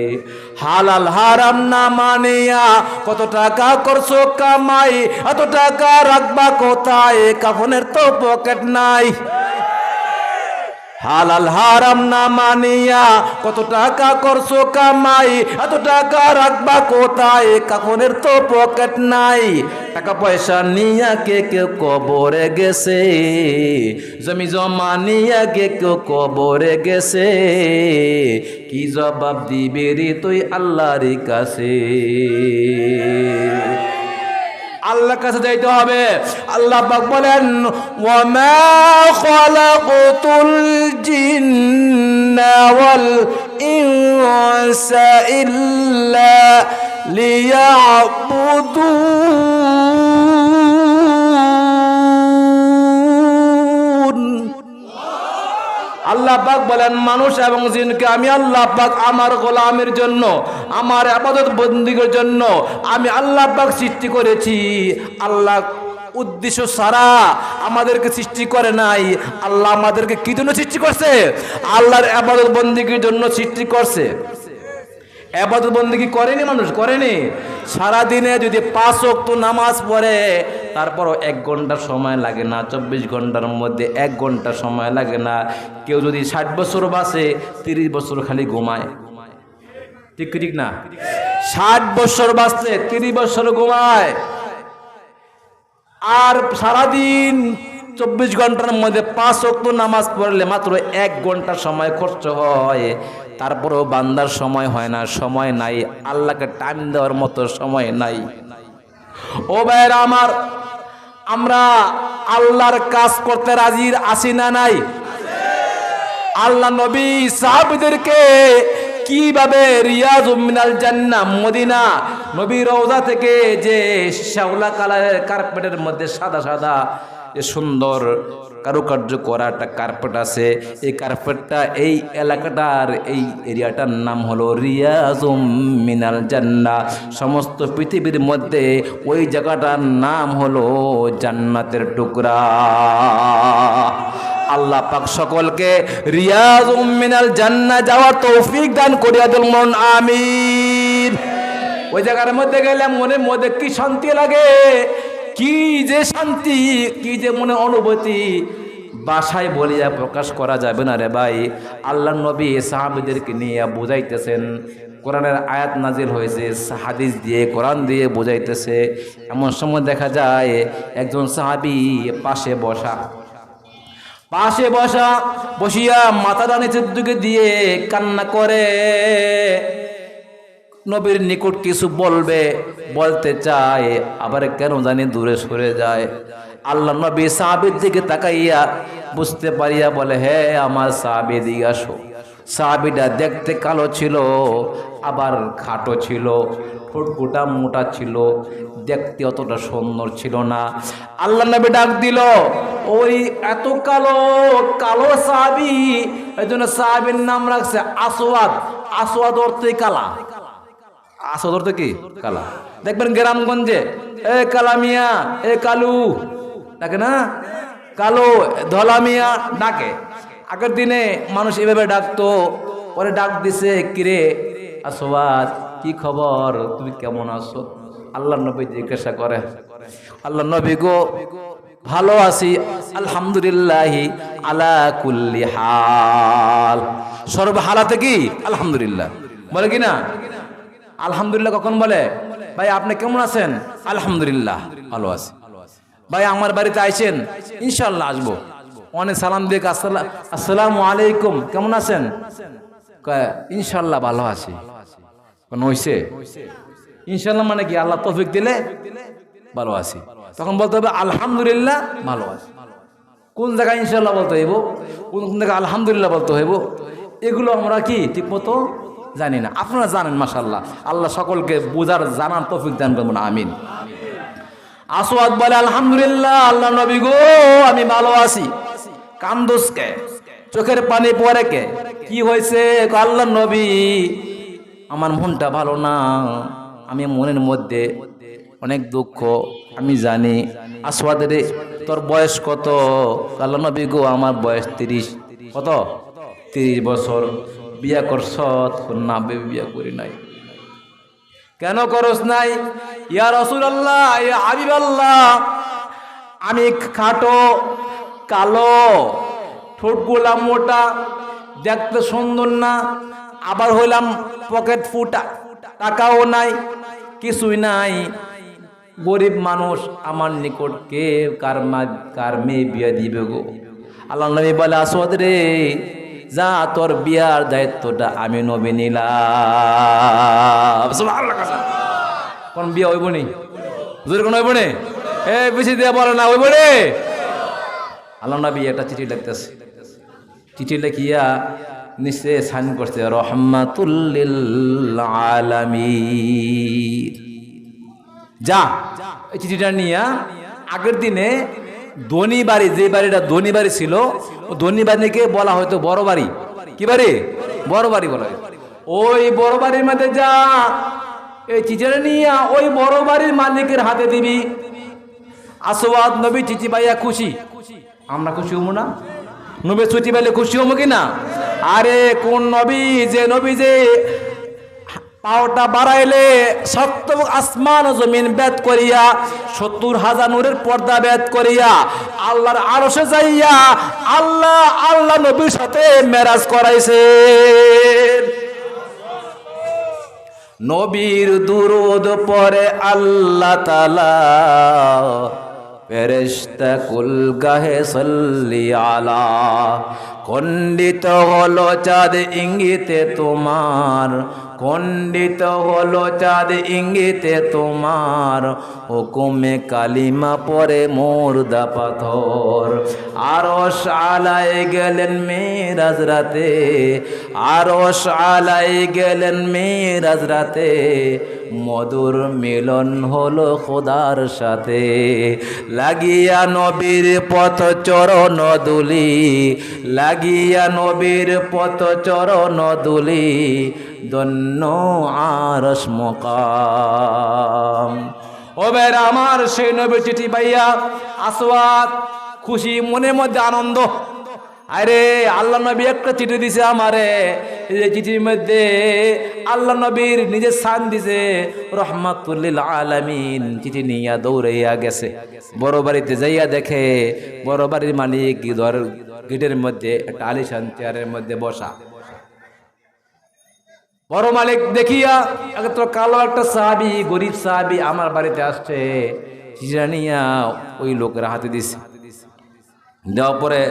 Speaker 1: হালাল হারাম না মানিয়া কত টাকা করছো কামাই, এত টাকা রাখবা কোথায়? কাফনের তো পকেট নাই। হালাল হারাম না মানিয়া কত টাকা করছো কামাই, এত টাকা রাখবা কোথায়? কাফনের তো পকেট নাই। টাকা পয়সা নিয়া কে কেউ কবরে গেছে, জমি জমা নিয়া কে কেউ কবরে গেছে, কি জবাব দিবি রে তুই আল্লাহর কাছে? আল্লাহর কাছে যাইতে হবে। আল্লাহ পাক বলেন ওয়া মা খালাকতুল জিন্না ওয়াল ইনসা ইল্লা লিয়াবুদুন। আল্লাহ পাক বলেন মানুষ এবং জিনকে আমি আল্লাহ পাক আমার গোলামের জন্য, আমার ইবাদত বন্দেগীর জন্য আমি আল্লাহ পাক সৃষ্টি করেছি। আল্লাহ উদ্দেশ্য সারা আমাদেরকে সৃষ্টি করে নাই। আল্লাহ আমাদেরকে কি জন্য সৃষ্টি করছে? আল্লাহর ইবাদত বন্দেগীর জন্য সৃষ্টি করছে। ইবাদত বন্দেগী করেনি মানুষ, করেনি। সারা দিনে যদি 5 ওয়াক্ত নামাজ পড়ে, তারপরও 1 ঘন্টা সময় লাগে না। 24 ঘন্টার মধ্যে 1 ঘন্টা সময় লাগে না। কেউ যদি 60 বছর বাঁচে, 30 বছর খালি ঘুমায়। ঠিক ঠিক না? 60 বছর বাঁচলে 30 বছর ঘুমায়। আর সারাদিন 24 ঘন্টার মধ্যে 5 ওয়াক্ত নামাজ পড়লে মাত্র 1 ঘন্টা সময় খরচ হয়। তারপরেও বান্দার সময় হয় না, সময় নাই। আল্লাহকে টাইম দেওয়ার মতো সময় নাই। ও ভাইরা আমার, আমরা আল্লাহর কাজ করতে রাজি আছি না নাই? আল্লাহ নবী সাহাবীদেরকে কিভাবে রিয়াজুম মিনাল জান্নাহ মদিনা নবী রওজা থেকে যে শ্যাওলা কালারের কার্পেটের মধ্যে সাদা সাদা যে সুন্দর কারুকার্য করা একটা কার্পেট আছে, এই কার্পেটটা এই এলাকাটার এই এরিয়াটার নাম হলো রিয়াজুম মিনাল জান্নাহ। সমস্ত পৃথিবীর মধ্যে ওই জায়গাটার নাম হলো জান্নাতের টুকরা। আল্লাহ পাক সকলকে রিয়াজুম মিনাল জান্নাহ যাওয়ার তৌফিক দান করিয়া দিন, আমিন। ওই জায়গার মধ্যে গেলে মনের মধ্যে কি শান্তি লাগে, কি যে শান্তি, কি যে মনে অনুভূতি, ভাষায় বলিয়া প্রকাশ করা যাবে না রে ভাই। আল্লাহ নবী সাহাবীদেরকে নিয়ে বুঝাইতেছেন, কোরআনের আয়াত নাজিল হয়েছে, হাদিস দিয়ে কোরআন দিয়ে বুঝাইতেছে। এমন সময় দেখা যায় একজন সাহাবী পাশে বসিয়া মাথাটা নিচের দিকে দিয়ে কান্না করে। নবীর নিকট কিছু বলতে চায়, আবার কেন জানি দূরে সরে যায়। আল্লাহ নবী সাহাবীর দিকে তাকাইয়া বুঝতে পারিয়া বলে, হে আমার সাহাবী দিকে আসো। সাহাবীটা দেখতে কালো ছিল, আবার খাটো ছিল, ঠোঁটকুটা মোটা ছিল, দেখতে অতটা সুন্দর ছিল না। আল্লাহ নবী ডাক দিল, ওই এত কালো সাহাবী, এই জন্য সাহাবীর নাম রাখছে আসওয়াদ। আসওয়াদ অর্থই কালা। আসওয়াদ অর্থ কি? কালা। দেখবেন গ্রামগঞ্জে এ কালা মিয়া, এ কালু ডাকে না, কালো ধলা মিয়া ডাকে। আগের দিনে মানুষ এভাবে ডাকতো, পরে ডাক দিছে, কিরে আসওয়াদ কি খবর, তুমি কেমন আছো? আল্লাহ নবী জিজ্ঞাসা করে, আল্লাহ নবী গো ভালো আছি আলহামদুলিল্লাহ আলা কুল্লি হাল। সর্ব হালাতে কি আলহামদুলিল্লাহ বলে কি না? আলহামদুলিল্লাহ কখন বলে? ভাই আপনি কেমন আছেন? আলহামদুলিল্লাহ ভালো আছি। ভাই আমার বাড়িতে আইছেন? ইনশাআল্লাহ আসবো। অনেক সালাম দিয়ে আসসালামু আলাইকুম, কেমন আছেন? ইনশাআল্লাহ ভালো আছি। কোন হইছে? ইনশাআল্লাহ মানে কি? আল্লাহ তৌফিক দিলে ভালো আছি। তখন বলতে হবে আলহামদুলিল্লাহ ভালো আছি। কোন জায়গায় ইনশাআল্লাহ বলতে হইব, কোন জায়গায় আলহামদুলিল্লাহ বলতে হইব, এগুলো আমরা কি ঠিক মতো জানি না। আপনারা জানেন মাশাআল্লাহ। আল্লাহ সকলকে বুঝার জানার তৌফিক দান করবেন, আমিন। আসওয়াদ বলে আলহামদুলিল্লাহ আল্লাহ নবী গো আমি ভালো আছি। কান্দোসকে, চোখের পানি পড়ে কে, কি হয়েছে? আল্লাহ নবী আমার মনটা ভালো না, আমি মনের মধ্যে অনেক দুঃখ, আমি জানি। আসওয়াদ রে তোর বয়স কত? আল্লাহ নবী গো আমার বয়স 30। কত? 30 বছর। বিয়া করছ? না বিয়া করি নাই। কেন করস নাই? ইয়া রাসূলুল্লাহ, ইয়া হাবিবাল্লাহ, আমি খাটো, কালো, ঠোঁটগুলা মোটা, দেখতে সুন্দর না, আবার হইলাম পকেট ফুটা, টাকাও নাই, কিছুই নাই, গরিব মানুষ, আমার নিকট কে কার মেয়ে বিয়া দিবে গো? আল্লাহ নবী বলে আসওয়াদ রে যা, তোর বিয়ার দায়িত্বটা আমি নবী নিলাম। কোন বিয়া হইব নি? হুজুর কোন হইব নি? বেশি দিয়া বলে না হইব রে। আল্লাহ নবী একটা চিঠি লিখতেছে, চিঠি লিখিয়া নিচে সাইন করছে রহমাতুল লিল আলামিন। যা এই চিঠিটা নিয়া আগের দিনে ধনী বাড়ি, যে বাড়িটা ধনী বাড়ি ছিল, ও ধনী বাড়িকে বলা হয়তো বড় বাড়ি। কি বাড়ি? বড় বাড়ি বলা হয়। ওই বড় বাড়ির মধ্যে যা, এই চিঠিটা নিয়ে ওই বড় বাড়ির মালিকের হাতে দিবি। আসওয়াদ নবী চিঠি পাইয়া খুশি। আমরা খুশি হবো না? নবী চিঠি পাইলে খুশি হবো কিনা? আরে কোন নবী? যে নবী যে পাওটা বাড়াইলে সত্য আসমান ও জমিন বেদ করিয়া 70,000 নূরের পর্দা বেদ করিয়া আল্লাহর আরশে যাইয়া আল্লাহ নবীর সাথে মেরাজ করাইছে। নবীর দুরূদ পড়ে আল্লাহ তাআলা, ফেরেশতা কুল গাহে সাল্লি আলা। খণ্ডিত হলো চাঁদ ইঙ্গিতে তোমার, খণ্ডিত হলো চাঁদ ইঙ্গিতে তোমার, হুকুমে কালিমা পরে মুর্দা পাথর। আরশ আলায় গেলেন মেরাজ রাতে, আরশ আলায় গেলেন মেরাজ রাতে, মধুর মিলন হলো খোদার সাথে। লাগিয়া নবীর পথ চরণ দুলি, লাগিয়া নবীর পথ চরণ দুলি, ধন্য আরশ মুকাম। ও বেরা আমার, সেই নবীর চিঠি পাইয়া আসওয়াদ খুশি, মনের মধ্যে আনন্দ। আরে আল্লাহ নবী একটা চিঠি দিছে আমারে, এই চিঠির মধ্যে আল্লাহ নবীর নিজের স্থান দিছে রহমাতুল লিল আলামিন। চিঠি নিয়া দৌড়াইয়া গেছে, বড় বাড়িতে যাইয়া দেখে বড় বাড়ির মালিক গেটের মধ্যে একটা আলিশান চেয়ারের মধ্যে বসা। বড় মালিক দেখিয়া একটা কালো একটা সাহাবী, গরিব সাহাবী আমার বাড়িতে আসছে, চিঠিটা নিয়া ওই লোকের হাতে দিছে। দেওয়ার পরে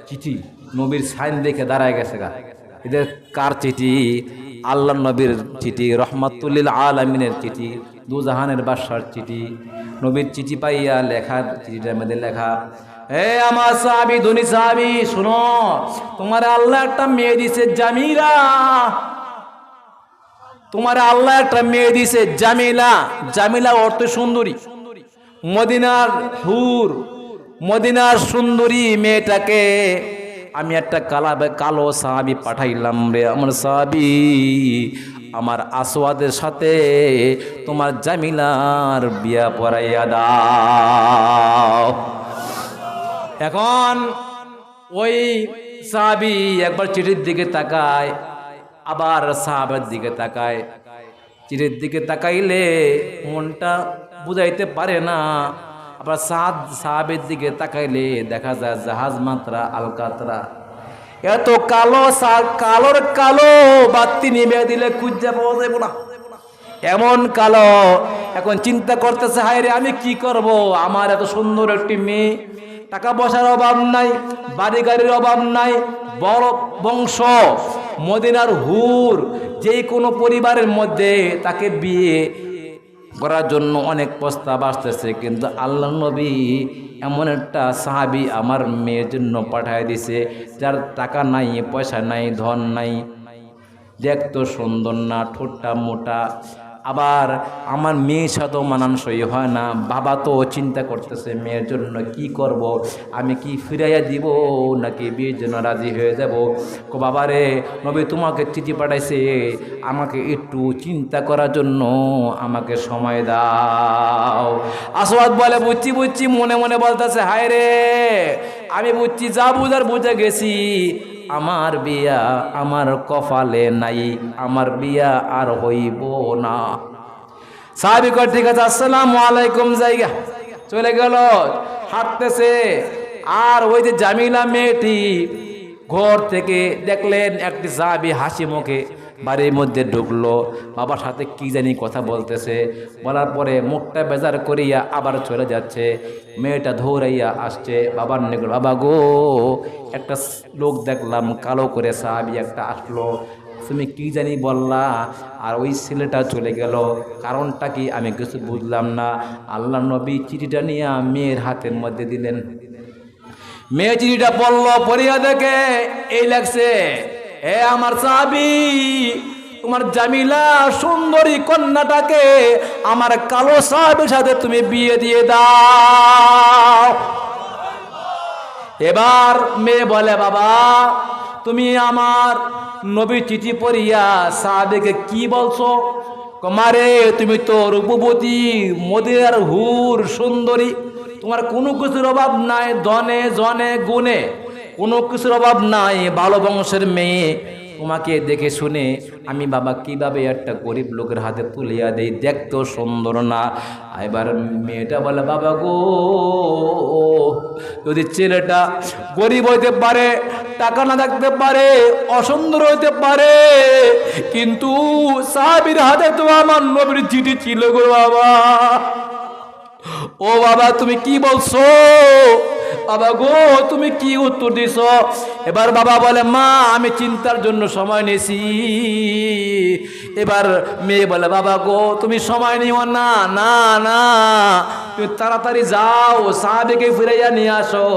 Speaker 1: চিঠি নবীর সাইন দেখে দাঁড়ায় গেছে গা, এদের কার চিঠি? আল্লাহ নবীর চিঠি, রহমাতুল লিল আলামিনের চিঠি, দুজাহানের বাদশার চিঠি। নবীর চিঠি পাইয়া লেখা, চিঠিটার মধ্যে লেখা, হে আমার সাহাবী, ধনী সাহাবী, শুনো, তোমার আল্লাহ একটা মেয়ে দিছে জামিলা। তোমার আল্লাহ একটা মেয়ে দিছে জামিলা। জামিলা অর্থ সুন্দরী, মদিনার হুর, মদিনার সুন্দরী মেয়েটাকে আমি একটা কালো সাহাবী পাঠাইলাম রে আমার সাহাবী, আমার আসওয়াদের সাথে তোমার জামিলার বিয়া পড়াইয়া দাও। এখন ওই সাহাবী একবার চিঠির দিকে তাকায়, আবার সাহাবের দিকে তাকায়। চিঠির দিকে তাকাইলে মনটা বুঝাইতে পারে না, আবার সাহাবের দিকে তাকাইলে দেখা যায় জাহাজ মাত্রা আলকাতরা। এত কালো, কালোর কালো বাতি নিবে দিলে খুঁজে পাওয়া যাবে না, এমন কালো। এখন চিন্তা করতেছে, হায় রে আমি কি করব, আমার এত সুন্দর একটি মেয়ে, টাকা পয়সার অভাব নাই, বাড়ি গাড়ির অভাব নাই, বড় বংশ, মদিনার হুর, যে কোনো পরিবারের মধ্যে তাকে বিয়ে করার জন্য অনেক প্রস্তাব আসতেছে, কিন্তু আল্লাহ নবী এমন একটা সাহাবী আমার মেয়ের জন্য পাঠায় দিছে, যার টাকা নাই, পয়সা নাই, ধন নাই, দেখতো সুন্দর না, ঠোঁটটা মোটা, আবার আমার মেয়ের সাথেও মানানসই হয় না। বাবা তো চিন্তা করতেছে মেয়ের জন্য কি করব, আমি কি ফিরাইয়া দিব নাকি বিয়ের জন্য রাজি হয়ে যাব। বাবা রে, নবী তোমাকে চিঠি পাঠাইছে, আমাকে একটু চিন্তা করার জন্য আমাকে সময় দাও। আসওয়াদ বলে, বুঝছি বুঝছি, মনে মনে বলতেছে, হায় রে আমি বুঝছি, যা বুঝার বুঝে গেছি, আমার বিয়া আমার কপালে নাই, আমার বিয়া আর হইব না। সাহাবী কয় ঠিক আছে, আসসালামু আলাইকুম, জায়গা চলে গেল, হাঁটতেছে। আর ওই যে জামিলা মেয়েটি ঘর থেকে দেখলেন একটি সাহাবী হাসি মুখে বাড়ির মধ্যে ঢুকলো, বাবার সাথে কি জানি কথা বলতেছে, বলার পরে মুখটা বেজার করিয়া আবার চলে যাচ্ছে। মেয়েটা ধৌরাইয়া আসছে বাবার নিকট, বাবা গো, একটা লোক দেখলাম কালো করে, সাহাবী একটা আসলো, তুমি কি জানি বললা, আর ওই ছেলেটা চলে গেল, কারণটা কি আমি কিছু বুঝলাম না। আল্লাহ নবী চিঠিটা নিয়ে মেয়ের হাতের মধ্যে দিলেন। মেয়ে চিঠিটা পড়লো, পড়িয়া দেখে এই লাগছে, হে আমার সাহাবী, তোমার জামিলা সুন্দরী কন্যাটাকে আমার কালো সাহাবীর সাথে তুমি বিয়ে দিয়ে দাও। এবার মেয়ে বলে, বাবা তুমি আমার নবী চিঠি পড়িয়া সাহাবীকে কি বলছো? কমারে তুমি তো রূপবতী, মদিনার হুর, সুন্দরী, তোমার কোনো কিছুর অভাব নাই, ধনে জনে গুণে কোনো কিছুর অভাব নাই, ভালো বংশের মেয়ে, তোমাকে দেখে শুনে আমি বাবা কিভাবে একটা গরিব লোকের হাতে তুলিয়া দেই, দেখতো সুন্দর না। এবার মেয়েটা বলে, বাবা গো, যদি ছেলেটা গরিব হইতে পারে, টাকা না থাকতে পারে, অসুন্দর হইতে পারে, কিন্তু সাহাবীর হাতে তো আমার নবীর চিঠি ছিল গো বাবা। ও বাবা তুমি কি বলছো? বাবা গো তুমি কি উত্তর দিছ? এবার বাবা বলে, মা আমি চিন্তার জন্য সময় নিয়েছি। এবার মেয়ে বলে, বাবা গো তুমি সময় নিও না, না না, তুমি তাড়াতাড়ি যাও, সাহাবীকে ফিরাইয়া নিয়ে আসো,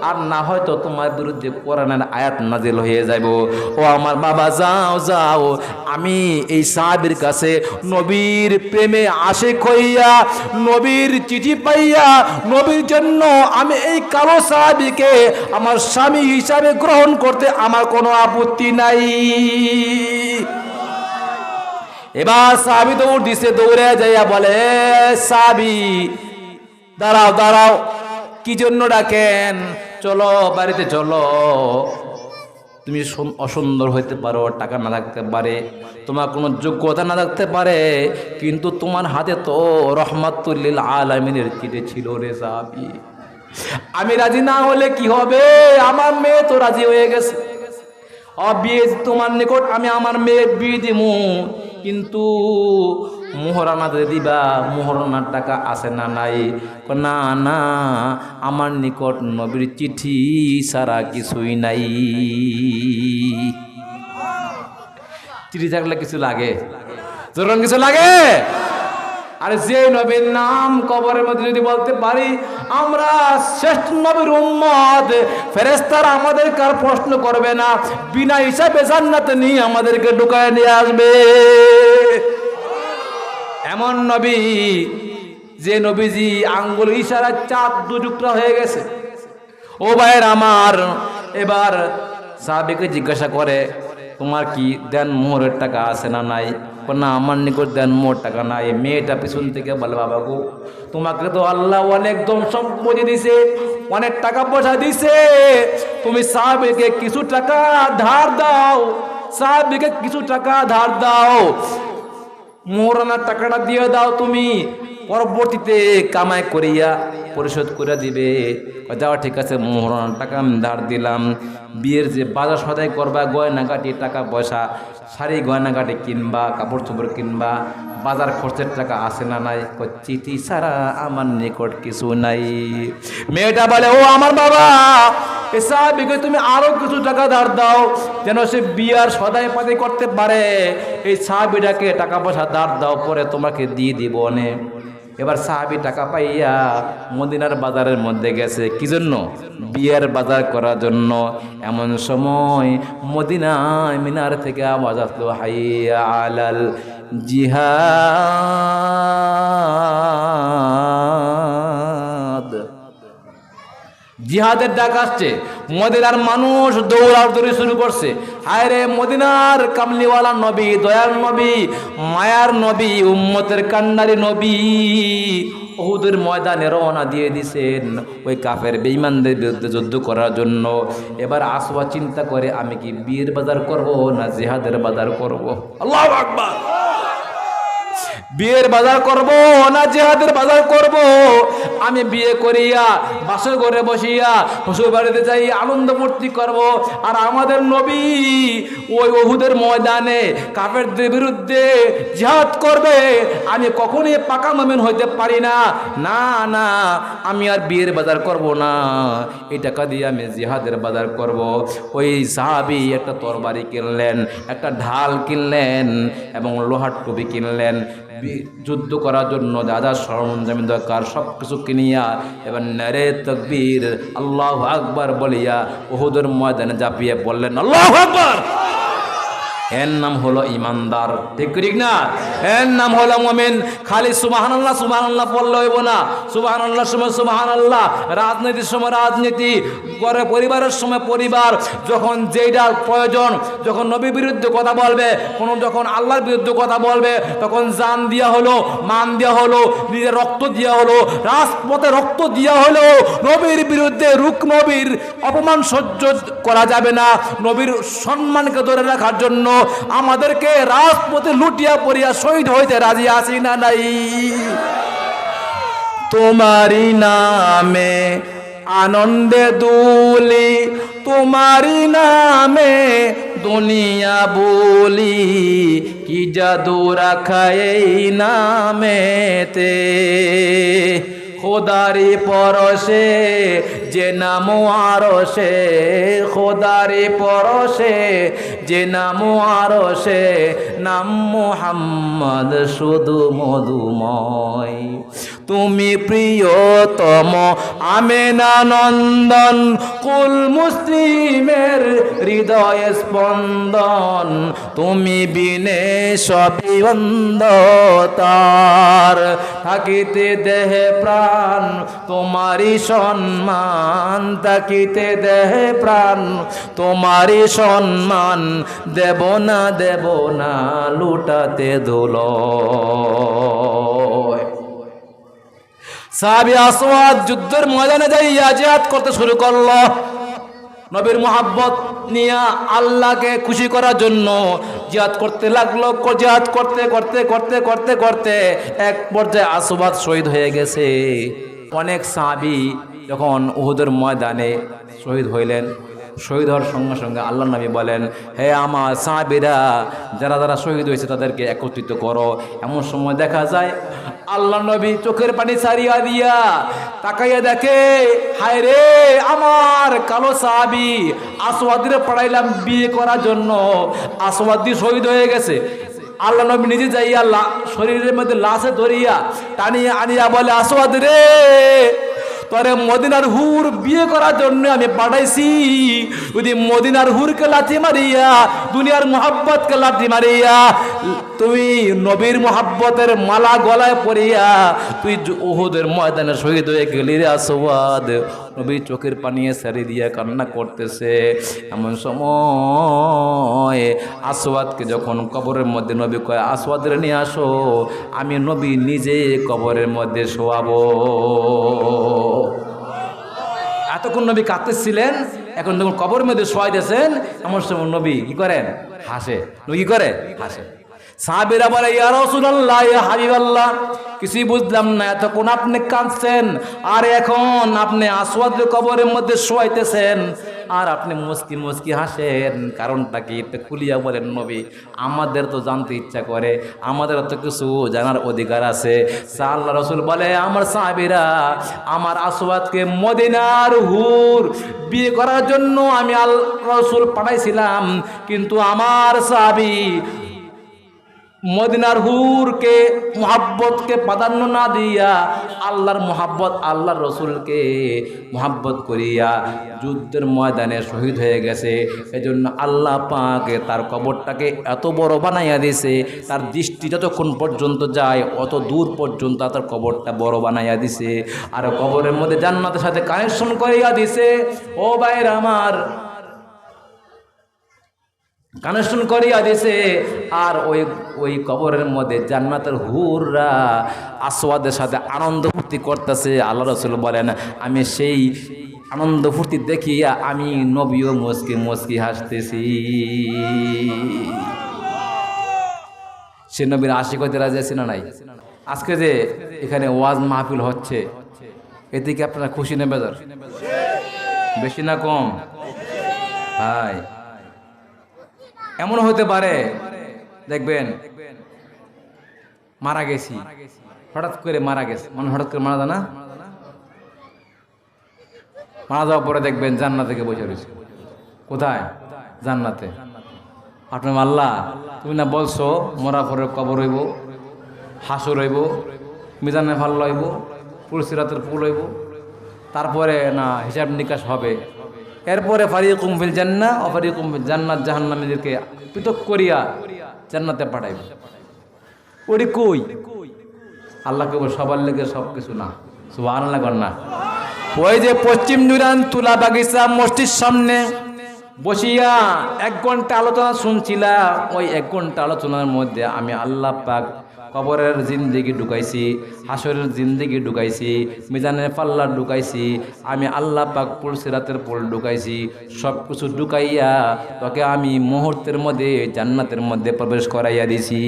Speaker 1: আর না হয়তো তোমার বিরুদ্ধে কোরআনের আয়াত নাজিল হয়ে যাব। ও আমার বাবা যাও যাও, আমি এই সাহাবীর কাছে নবীর প্রেমে আশিক হইয়া, নবীর চিঠি পাইয়া, নবীর জন্য আমি এই কালো সাহাবীকে আমার স্বামী হিসাবে গ্রহণ করতে আমার কোনো আপত্তি নাই। এবার সাহাবী দৌড় দিছে, দৌড়ে যাইয়া বলে, সাহাবী দাঁড়াও দাঁড়াও, কি জন্য ডাকেন? চলো বাড়িতে চলো, তুমি অসুন্দর হইতে পারো, টাকা না থাকতে পারে, তোমার কোনো যোগ্যতা না থাকতে পারে, কিন্তু তোমার হাতে তো রহমাতুল লিল আলামিনের চিঠি ছিল রে সাহাবী। আমি রাজি না হলে কি হবে? আমার মেয়ে তো রাজি হয়ে গেছে, বিয়ে তোমার নিকট আমি আমার মেয়ের বিয়ে দিমু, কিন্তু মোহরানা দিবা, মোহরানার টাকা আছে না নাই? না না, আমার নিকট নবীর চিঠি ছাড়া কিছুই নাই। চিঠি থাকলে কিছু লাগে? যখন কিছু লাগে। আর যে নবীর নাম কবরের মধ্যে যদি বলতে পারি আমরা শ্রেষ্ঠ নবীর উম্মত, ফেরেশতারা আমাদেরকে আর প্রশ্ন করবে না, বিনা হিসাবে জান্নাতে নিয়ে আমাদেরকে ঢুকায় নিয়ে আসবে। এমন নবী, যে নবীজি আঙ্গুল ইশারায় চাঁদ দু টুকরা হয়ে গেছে। ও ভাইয়ের আমার, এবার সাহাবীকে জিজ্ঞাসা করে তোমার কি দেন মোহরের টাকা আছে না নাই? না, আমার নিকট দেন মোহর টাকা নাই। মেয়েটা পিছন থেকে বলে বাবা গো, তোমাকে তো আল্লাহ অনেক ধন সম্পত্তি দিছে, অনেক টাকা পয়সা দিছে, তুমি সাহাবীকে কিছু টাকা ধার দাও, সাহাবীকে কিছু টাকা ধার দাও, মোহরানার টাকাটা দিয়ে দাও, তুমি পরবর্তীতে কামাই করিয়া পরিশোধ করে দিবে। যাও ঠিক আছে, মোহরানার টাকা আমি ধার দিলাম, বিয়ের যে বাজার সদাই করবা, গয়নাগাটি টাকা পয়সা, শাড়ি গয়নাগাটি কিনবা, কাপড় চোপড় কিনবা, বাজার খরচের টাকা আছে না নাই? চিঠি ছাড়া আমার নিকট কিছু নাই। মেয়েটা বলে ও আমার বাবা, এ সাহাবীকে তুমি আরো কিছু টাকা ধার দাও, যেন সে বিয়ার সদাই পাতি করতে পারে। এই সাহাবীটাকে টাকা পয়সা ধার দাও, পরে তোমাকে দিয়ে দিব নে। এবার সাহাবী টাকা পাইয়া মদিনার বাজারের মধ্যে গেছে, কি জন্য? বিয়ার বাজার করার জন্য। এমন সময় মদিনায় মিনার থেকে আওয়াজ আসলো, হাইয়া আলাল জিহাদ, জিহাদের ডাক আসছে। মদিনার মানুষ দৌড়াদৌড়ি শুরু করছে। হায় রে, মদিনার কামলিওয়ালা নবী, দয়ার নবী, মায়ার নবী, উম্মতের কান্নারি নবী উহুদের ময়দানে রওনা দিয়ে দিছেন ওই কাফের বেঈমানদের বিরুদ্ধে যুদ্ধ করার জন্য। এবার আসওয়া চিন্তা করে, আমি কি বিয়ের বাজার করব না জিহাদের বাজার করব? আল্লাহু আকবার। বিয়ের বাজার করব না জিহাদের বাজার করব? আমি বিয়ে করিয়া বাসর ঘরে বসিয়া শ্বশুর বাড়িতে যাই আনন্দ ফুর্তি করব, আর আমাদের নবী ওই উহুদের ময়দানে কাফেরদের বিরুদ্ধে জিহাদ করবে। আমি কখনোই পাকা মুমিন হইতে পারি না। না না, আমি আর বিয়ের বাজার করব না, এই টাকা দিয়ে আমি জিহাদের বাজার করব। ওই সাহাবী একটা তরবারি কিনলেন, একটা ঢাল কিনলেন এবং লোহার টুপি কিনলেন। যুদ্ধ করার জন্য যা যা সরঞ্জাম দরকার সব কিছু কিনিয়া এবার নারে তাকবীর আল্লাহু আকবার বলিয়া উহুদের ময়দানে ঝাঁপিয়ে বললেন আল্লাহু আকবার। এর নাম হলো ইমানদার, ঠিক ঠিক না? এর নাম হলো মুমিন। খালি সুবহানাল্লাহ সুবহানাল্লাহ বললে হইব না। সুবহানাল্লাহর সময় সুবহানাল্লাহ, রাজনীতির সময় রাজনীতি, ঘরে পরিবারের সময় পরিবার, যখন যেটা প্রয়োজন, যখন নবীর বিরুদ্ধে কথা বলবে, কোনো যখন আল্লাহর বিরুদ্ধে কথা বলবে, তখন জান দেওয়া হলো, মান দেওয়া হলো, নিজের রক্ত দেওয়া হলো, রাজপথে রক্ত দেওয়া হলো। নবীর বিরুদ্ধে রুক, নবীর অপমান সহ্য করা যাবে না। নবীর সম্মানকে ধরে রাখার জন্য আমাদেরকে রাজপথে লুটিয়া পড়িয়া শহীদ হইতে রাজি আছি না নাই? তোমারি নামে আনন্দে দুলি, তোমারি নামে দুনিয়া বলি, কি জাদু রাখা এই নামেতে। খোদারি পরশে যে নাম আরশে, খোদারি পরশে যে নাম আরশে, নাম মুহাম্মদ শুধু মধুময়। তুমি প্রিয়তম আমেনা নন্দন, কুল মুসলিমের হৃদয় স্পন্দন, তুমি বিনে সবই অন্ধকার। থাকিতে দেহে প্রাণ তোমারি সম্মান, থাকিতে দেহে প্রাণ তোমারি সম্মান, দেব না লুটাতে ধুলো। সাহাবী আসওয়াদ যুদ্ধের ময়দানে যাইয়া জিহাদ করতে শুরু করলো। নবীর মুহাব্বত নিয়ে আল্লাহকে খুশি করার জন্য জিহাদ করতে লাগলো। জিহাদ করতে করতে করতে করতে করতে এক পর্যায়ে আসওয়াদ শহীদ হয়ে গেছে। অনেক সাহাবী যখন উহুদের ময়দানে শহীদ হইলেন, শহীদ হওয়ার সঙ্গে সঙ্গে আল্লাহ নবী বলেন, হে আমার সাহাবীরা, যারা যারা শহীদ হয়েছে তাদেরকে একত্রিত করো। এমন সময় দেখা যায় আল্লাহ নবী চোখের পানি ছাড়িয়া দিয়া তাকাইয়া দেখে, হায় রে, আমার কালো সাহাবী আসওয়াদের পাঠাইলাম বিয়ে করার জন্য, আসওয়াদি শহীদ হয়ে গেছে। আল্লাহ নবী নিজে যাইয়া শরীরের মধ্যে লাশে ধরিয়া টানিয়া আনিয়া বলে, আসওয়াদ রে, তোরে মদিনার হুর বিয়ে করার জন্য আমি পাঠাইছি। যদি মদিনার হুরকে লাথি মারিয়া, দুনিয়ার মোহাব্বতকে লাথি মারিয়া, তুই নবীর মোহাব্বতের মালা গলায় পরিয়া তুই উহুদের ময়দানে শহীদ হয়ে গেলি রে আসওয়াদ। নবী চোখের পানি সারি দিয়া কান্না করতেছে। এমন সময় আসওয়াদকে যখন কবরের মধ্যে নবী কয়, আসওয়াদের নিয়ে আসো, আমি নবী নিজে কবরের মধ্যে শোয়াবো। এতক্ষণ নবী কাঁদতেছিলেন, এখন যখন কবরের মধ্যে শোয়াই দিয়েছেন, এমন সময় নবী কি করেন? হাসে। নবী কি করে? হাসে। সাহাবীরা বলে, ইয়া রাসূলুল্লাহ, ইয়া হাবিবাল্লাহ, কিছুই বুঝলাম না, এতক্ষণ আপনি কাঁদছেন আর এখন আপনি আসওয়াদের কবরের মধ্যে শোয়াইতেছেন আর আপনি মুস্কি মুস্কি হাসেন, কারণটা কি? একটু খুলিয়া বলেন নবী। আমাদের তো জানতে ইচ্ছা করে, আমাদের তো কিছু জানার অধিকার আছে। আল্লাহ রাসূল বলে, আমার সাহাবীরা, আমার আসওয়াদকে মদিনার হুর বিয়ে করার জন্য আমি আল্লাহ রাসূল পাঠাইছিলাম, কিন্তু আমার সাহাবী মদিনার হুরকে মোহাব্বতকে প্রাধান্য না দিয়া আল্লাহর মোহাব্বত, আল্লাহর রসুলকে মোহাব্বত করিয়া যুদ্ধের ময়দানে শহীদ হয়ে গেছে। এজন্য আল্লাহ পাকে তার কবরটাকে এত বড় বানাইয়া দিয়েছে, তার দৃষ্টি যতক্ষণ পর্যন্ত যায় অত দূর পর্যন্ত তার কবরটা বড় বানাইয়া দিছে। আর কবরের মধ্যে জান্নাতের সাথে কানেকশন করিয়া দিছে। ও ভাইরা আমার, কানেকশন করিয়া দিছে। আর ওই কবরের মধ্যে জান্নাতের হুররা আসওয়াদের সাথে আনন্দ ফুর্তি করতেছে। আল্লাহ রাসূল বলেন, আমি সেই আনন্দ ফুর্তি দেখিয়া আমি নবীও মুস্কি মুস্কি হাসতেছি। সে নবীর আশিক হইতে রাজি আছে না নাই? আজকে যে এখানে ওয়াজ মাহফিল হচ্ছে, এতে কি আপনারা খুশি না বেজার? বেশি না কম? ভাই, এমন হতে পারে দেখবেন মারা গেছি, হঠাৎ করে মারা গেছে, মানে হঠাৎ করে মারা যায় না, মারা যাওয়ার পরে দেখবেন জান্নাতে থেকে বসে রয়েছে। কোথায়? জান্নাতে। আপনার আল্লাহ, তুমি না বলছো মরা পরে কবর হইব, হাসর হইব, মিজানে ভাল হইব, পুলসিরাতের পুল হইব, তারপরে না হিসাব নিকাশ হবে, এরপরে ফারিকুম ফিল জান্নাহ ও ফারিকুম ফিল জান্নাত, জাহান্নামীদেরকে পৃথক করিয়া জান্নাতে পাঠাইবে। ওটি কই? আল্লাহকে সবার লেগে সব কিছু না, সুবহানাল্লাহ না। ওই যে পশ্চিম নুরান তুলা বাগিচা মসজিদ সামনে বসিয়া 1 ঘন্টা আলোচনা শুনছিলাম। ওই 1 ঘন্টা আলোচনার মধ্যে আমি আল্লাহ পাক কবরের জিন্দেগি ঢুকাইছি, হাসরের জিন্দেগি ঢুকাইছি, মিজানের পাল্লা ঢুকাইছি, আমি আল্লাহ পাক পুলসিরাতের পুল ঢুকাইছি। সব কিছু ঢুকাইয়া তোকে আমি মুহূর্তের মধ্যে জান্নাতের মধ্যে প্রবেশ করাইয়া দিছি।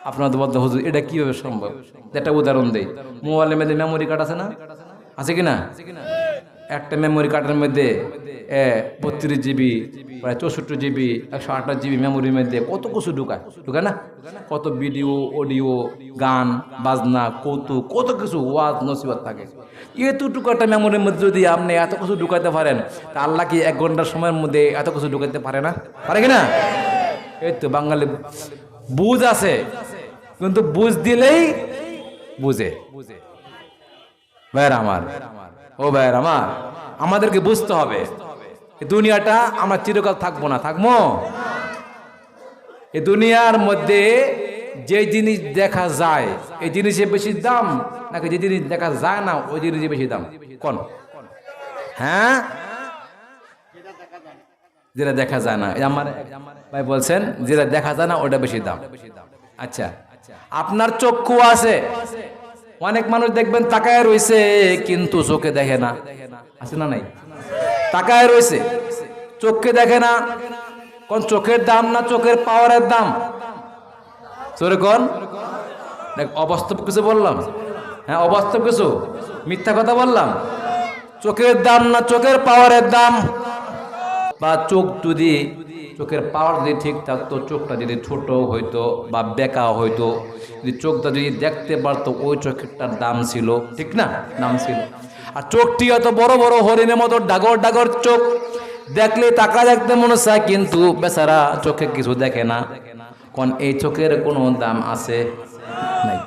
Speaker 1: আপনার তো বলতে হুজুর এটা কিভাবে সম্ভব? একটা উদাহরণ দেই। মোবাইলের মধ্যে মেমোরি কার্ড আছে না? আছে কি না? একটা মেমোরি কার্ডের মধ্যে 32 জিবি, প্রায় 64 জিবি, 128 জিবি মেমোরির মধ্যে কত কিছু ঢুকায় না? কত ভিডিও, অডিও, গান, বাজনা, কৌতুক, কত কিছু ওয়াজ নসিহত থাকে। এতটুকু একটা মেমোরির মধ্যে যদি আপনি এত কিছু ঢুকাইতে পারেন, তা আল্লাহ কি 1 ঘন্টার সময়ের মধ্যে এত কিছু ঢুকাইতে পারে না? পারে কি না? এই তো বাঙালি বুঝ আছে, কিন্তু বুঝ দিলেই বুঝে। ভাইরা আমার, ও ভাইরা আমার, আমাদেরকে বুঝতে হবে এই দুনিয়াটা আমরা চিরকাল থাকবো না। থাকবো? এই দুনিয়ার মধ্যে যে জিনিস দেখা যায় এই জিনিসের বেশি দাম, নাকি যে জিনিস দেখা যায় না ওই জিনিসের বেশি দাম? কোন? হ্যাঁ, যেটা দেখা যায় না। আমার ভাই বলছেন যেটা দেখা যায় না ওটা বেশি দাম। আচ্ছা, আপনার চক্ষু আছে, অনেক মানুষ দেখবেন তাকায় রয়েছে কিন্তু চোখে দেখে না, আছে না নাই? তাকায় রয়েছে চোখে দেখে না। কোন চোখের দাম না চোখের পাওয়ারের দাম? চোরে কোন অবাস্তব কিছু বললাম? হ্যাঁ, অবাস্তব কিছু মিথ্যা কথা বললাম? চোখের দাম না চোখের পাওয়ারের দাম? বা চোখ যদি, চোখের পাওয়ার যদি ঠিক থাকতো, চোখটা যদি ছোট হইতো বা বেঁকা হইতো, যদি চোখটা যদি দেখতে পারতো, ওই চোখটার দাম ছিল, ঠিক না? দাম ছিল। আর চোখটি এত বড় বড় হরিণের মতো ডাগর ডাগর চোখ, দেখলে টাকা দেখতে মনে চায় কিন্তু বেচারা চোখে কিছু দেখে না। কোন এই চোখের কোনো দাম আছে? নাই।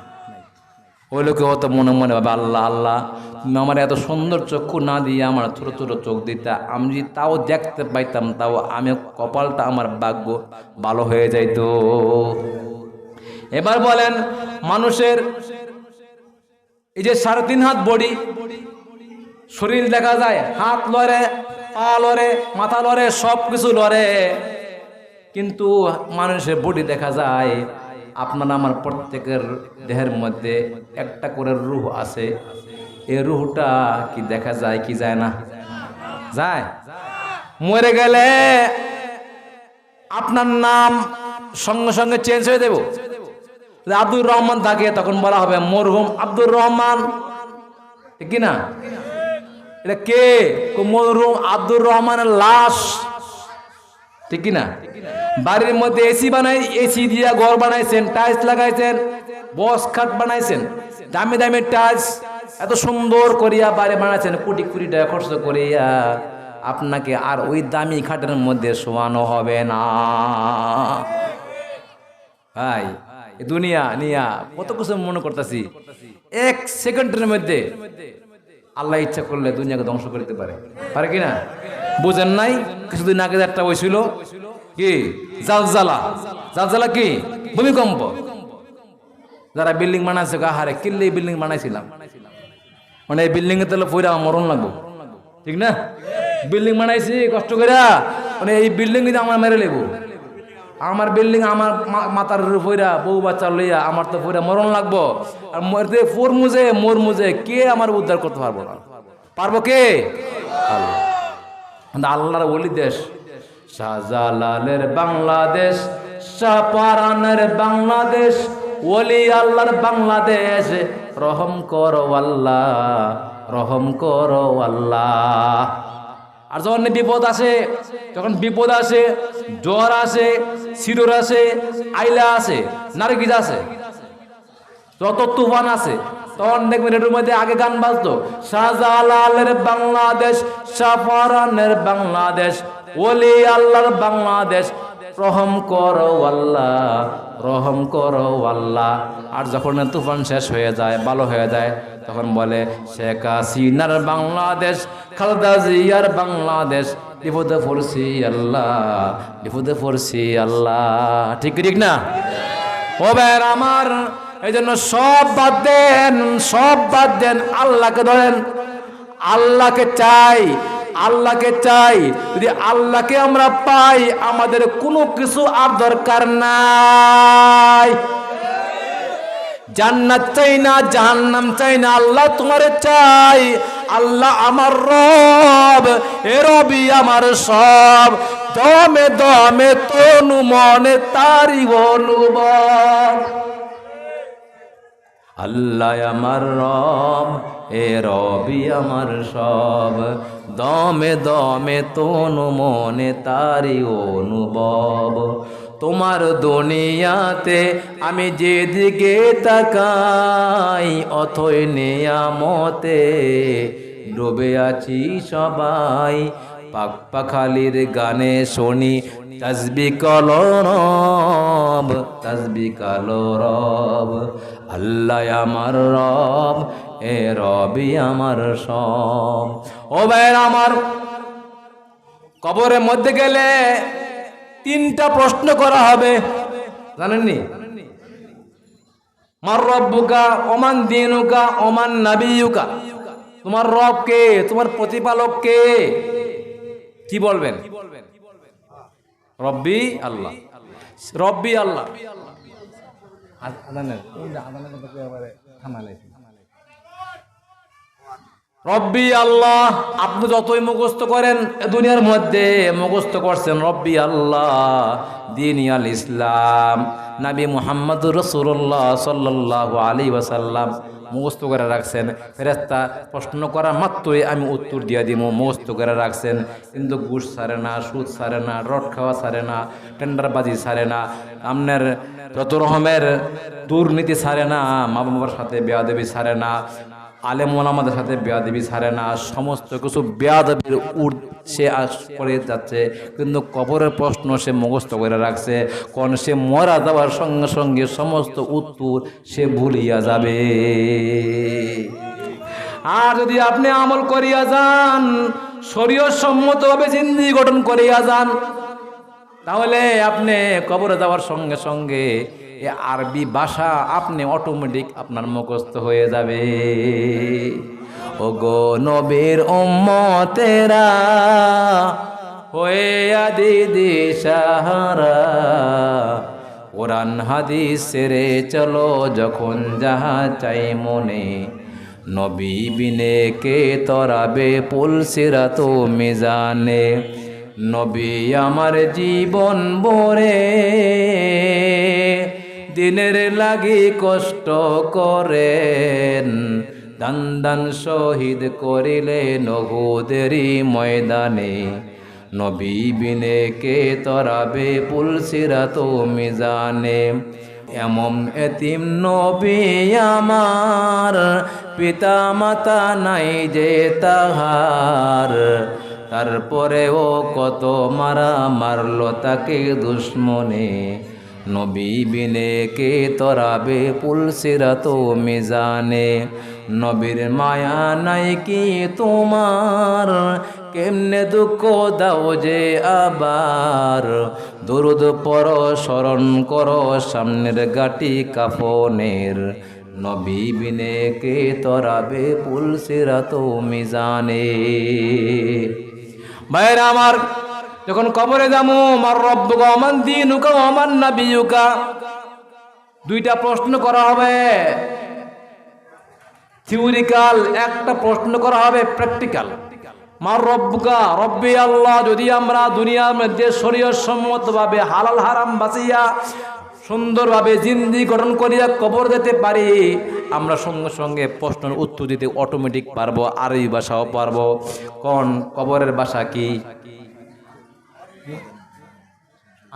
Speaker 1: ওই লোকে হয়তো মনে মনে ভাবে, আল্লাহ আল্লাহ, তুমি আমার এত সুন্দর চক্ষু না দিয়ে আমার ছোট ছোট চোখ দিতা, আমি যদি তাও দেখতে পাইতাম, তাও আমি কপালটা আমার ভাগ্য ভালো হয়ে যাইতো। এবার বলেন, মানুষের এই যে 3.5 হাত বডি, শরীর দেখা যায়, হাত লড়ে, পা লড়ে, মাথা লড়ে, সব কিছু লড়ে, কিন্তু মানুষের বডি দেখা যায়। আপনার আমার প্রত্যেকের দেহের মধ্যে একটা করে রূহ আছে। এই রূহটা কি দেখা যায় কি যায় না? যায়। মরে গেলে আপনার নাম সঙ্গে সঙ্গে চেঞ্জ হয়ে দেব। আব্দুর রহমান থাকে, তখন বলা হবে মরহুম আব্দুর রহমান, ঠিক কিনা? এটা কে? মরহুম আব্দুর রহমানের লাশ, ঠিক কিনা? বাড়ির মধ্যে এসি বানাই, এসি দিয়া ঘর বানাইছেন, টাইলস লাগাইছেন, বস খাট বানাইছেন, দামি দামি টাইলস এত সুন্দর করিয়া বাড়ি বানাইছেন, কোটি কোটি টাকা খরচ করিয়া, আপনাকে আর ওই দামি খাটের মধ্যে শোয়ানো হবে না। ভাই, দুনিয়া নিয়া কত কিছু মনে করতেছি, 1 সেকেন্ডের মধ্যে আল্লাহ ইচ্ছা করলে দুনিয়াকে ধ্বংস করতে পারে, পারে কিনা? বুঝেন নাই? কিছুদিন আগে একটা হয়েছিল কি জালজালা। জালজালা কি? ভূমিকম্প। যারা বিল্ডিং বানাইছে, হারে কিল্লি বিল্ডিং বানাইছিলাম, মানে এই বিল্ডিং এ তাহলে পয়রা মরণ লাগবো, ঠিক না? বিল্ডিং বানাইছি কষ্ট করে, মানে এই বিল্ডিং কিন্তু আমার মেরে লেবো, আমার বিল্ডিং আমার মাথার পয়রা, বউ বাচ্চা লইয়া আমার তো পয়রা মরণ লাগবো। আর মোর মুজে কে আমার উদ্ধার করতে পারবো না? পারবো কে? আল্লাহর ওলি দেশ, শাহজালালের বাংলাদেশ, শাহপরানের বাংলাদেশ, ওলি আল্লাহর বাংলাদেশ, রহম করো আল্লাহ, রহম করো আল্লাহ। আর যখন বিপদ আসে, যখন বিপদ আসে, জ্বর আসে, শিরোর আসে, আইলা আসে, নারকিজ আসে, যত তুফান আছে, তখন দেখবেন এটার মধ্যে আগে গান বাজতো, শাহজালালের বাংলাদেশ, শাহপরানের বাংলাদেশ, ওলি আল্লাহর বাংলাদেশ, রহম করো আল্লাহ, রহম করো আল্লাহ। আর যখন তুফান শেষ হয়ে যায়, ভালো হয়ে যায়, তখন বলে শেখ হাসিনার বাংলাদেশ, খালেদা জিয়ার বাংলাদেশ, বিপদে পড়ছি আল্লাহ, বিপদে পড়ছি আল্লাহ, ঠিক ঠিক না? ও ভাই আমার, এই জন্য সব বাদ দেন, সব বাদ দেন, আল্লাহকে ধরেন, আল্লাহকে চাই, আল্লাহকে চাই। যদি আল্লাহকে আমরা পাই, আমাদের কোনো কিছু আর দরকার নাই। জান্নাত চাই না, জাহান্নাম চাই না, আল্লাহ তোমারে চাই। আল্লাহ আমার রব, এ রবি আমার সব, দমে দমে তনু মনে তারি অনুভব। আল্লাহ আমার রব, এ রবি আমার সব, দমে দমে তনু মনে তারি অনুভব। তোমার দুনিয়াতে আমি যেদিকে তাকাই, অথই নিয়ামতে ডুবে আছি সবাই। পাক পাখালির গানে শুনি তাসবিহ কলরব, তাসবিহ কলরব। আল্লাহ আমার রব, এ রবি আমার সব। ও ভাই আমার, কবরের মধ্যে গেলে 3টা প্রশ্ন করা হবে, জানেননি? মার রব্বুকা, ওমান দীনুকা, ওমান নাবিয়ুকা। তোমার রব কে? তোমার প্রতিপালক কে? কি বলবেন? রব্বি আল্লাহ, রব্বি আল্লাহ। রব্বি আল্লাহ, আপনি যতই মুখস্থ করেন এ দুনিয়ার মধ্যে মুখস্থ করছেন রব্বি আল্লাহ, দীনি আল ইসলাম, নবী মুহাম্মদুর রাসূলুল্লাহ সাল্লাল্লাহু আলাইহি ওয়াসাল্লাম মুখস্থ করে রাখছেন। ফেরেশতা প্রশ্ন করা মাত্রই আমি উত্তর দিয়ে দিব, মুখস্থ করে রাখছেন। কিন্তু ঘুষ ছাড়ে না, সুদ ছাড়ে না, রড খাওয়া ছাড়ে না, টেন্ডারবাজি ছাড়ে না, আপনার যত রকমের দুর্নীতি ছাড়ে না, মা বাবার সাথে বেয়াদবি ছাড়ে না, আলেম ওলামাদের সাথে বেয়াদবি ছাড়ে না, সমস্ত কিছু বেয়াদবির সে করে যাচ্ছে। কিন্তু কবরের প্রশ্ন সে মুখস্থ করে রাখছে, কারণ সে মরা যাওয়ার সঙ্গে সঙ্গে সমস্ত উত্তর সে ভুলিয়া যাবে। আর যদি আপনি আমল করিয়া যান, শরীয়ত সম্মতভাবে জিন্দেগি গঠন করিয়া যান, তাহলে আপনি কবরে যাওয়ার সঙ্গে সঙ্গে এ আরবি ভাষা আপনি অটোমেটিক আপনার মুখস্থ হয়ে যাবে। ওগো নবীর উম্মতেরা হয়ে আদি দিশাহারা, কোরআন হাদিস ছেড়ে চলো যখন যাহা চাই মনে, নবী বিনে কে তরাবে পুলসিরাত মিজানে, নবী আমার জীবন ভরে দিনের লাগি কষ্ট করেন, দান দান শহীদ করিলে উহুদেরই ময়দানে, নবী বিনে কে তরাবে পুলসিরাত মিজানে। এমন এতিম নবী আমার, পিতা মাতা নাই যে তাহার, তারপরেও কত মারা মারলো তাকে দুশ্মনে, নবী বিনে কে তরাবে পুলসিরাত মিজানে। নবীর মায়া নাই কি তোমার, কেমনে দুঃখ দাও যে আবার, দরুদ পড়ো স্মরণ করো সামনের গাটি কাফনের, নবী বিনে কে তরাবে পুলসিরাত মিজানে। ভাইরা আমার, যখন কবরে যামু, মার রব্বুকা ওয়া মান দীনুকা ওয়া মান নাবিয়ুকা, দুইটা প্রশ্ন করা হবে। থিওরিক্যাল একটা প্রশ্ন করা হবে, প্র্যাকটিক্যাল। মার রব্বুকা, রব্বি আল্লাহ, যদি আমরা দুনিয়ার মধ্যে শরীয়ত সম্মতভাবে হালাল হারাম বাঁচিয়া সুন্দরভাবে জিন্দেগি গঠন করিয়া কবর যেতে পারি, আমরা সঙ্গে সঙ্গে প্রশ্নের উত্তর দিতে অটোমেটিক পারবো, আরবি ভাষাও পারবো। কোন কবরের ভাষা কি?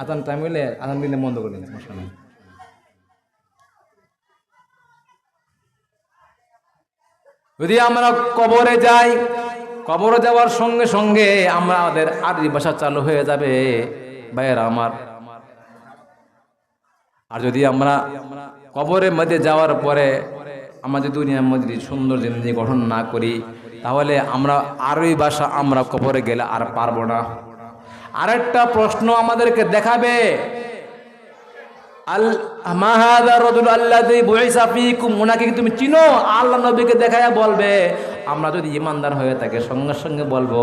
Speaker 1: আজান টাইম হইলে আজান দিলে বন্ধ করে দিলে সমস্যা নেই। যদি আমরা কবরে যাই, কবরে যাওয়ার সঙ্গে সঙ্গে আমাদের আরবি ভাষা চালু হয়ে যাবে ভাইয়েরা আমার। আর যদি আমরা কবরের মধ্যে যাওয়ার পরে আমাদের দুনিয়ার মধ্যে সুন্দর জিনিস গঠন না করি, তাহলে আমরা আরবি ভাষা আমরা কবরে গেলে আর পারবো না। আরেকটা প্রশ্ন আমাদেরকে দেখাবে, উনাকে তুমি চিনো? আল্লাহ নবীকে দেখায় বলবে। আমরা যদি ইমানদার হয়ে থাকে সঙ্গে সঙ্গে বলবো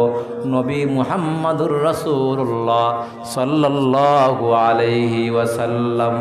Speaker 1: নবী মুহাম্মাদুর রাসূলুল্লাহ সাল্লাল্লাহু আলাইহি ওয়াসাল্লাম।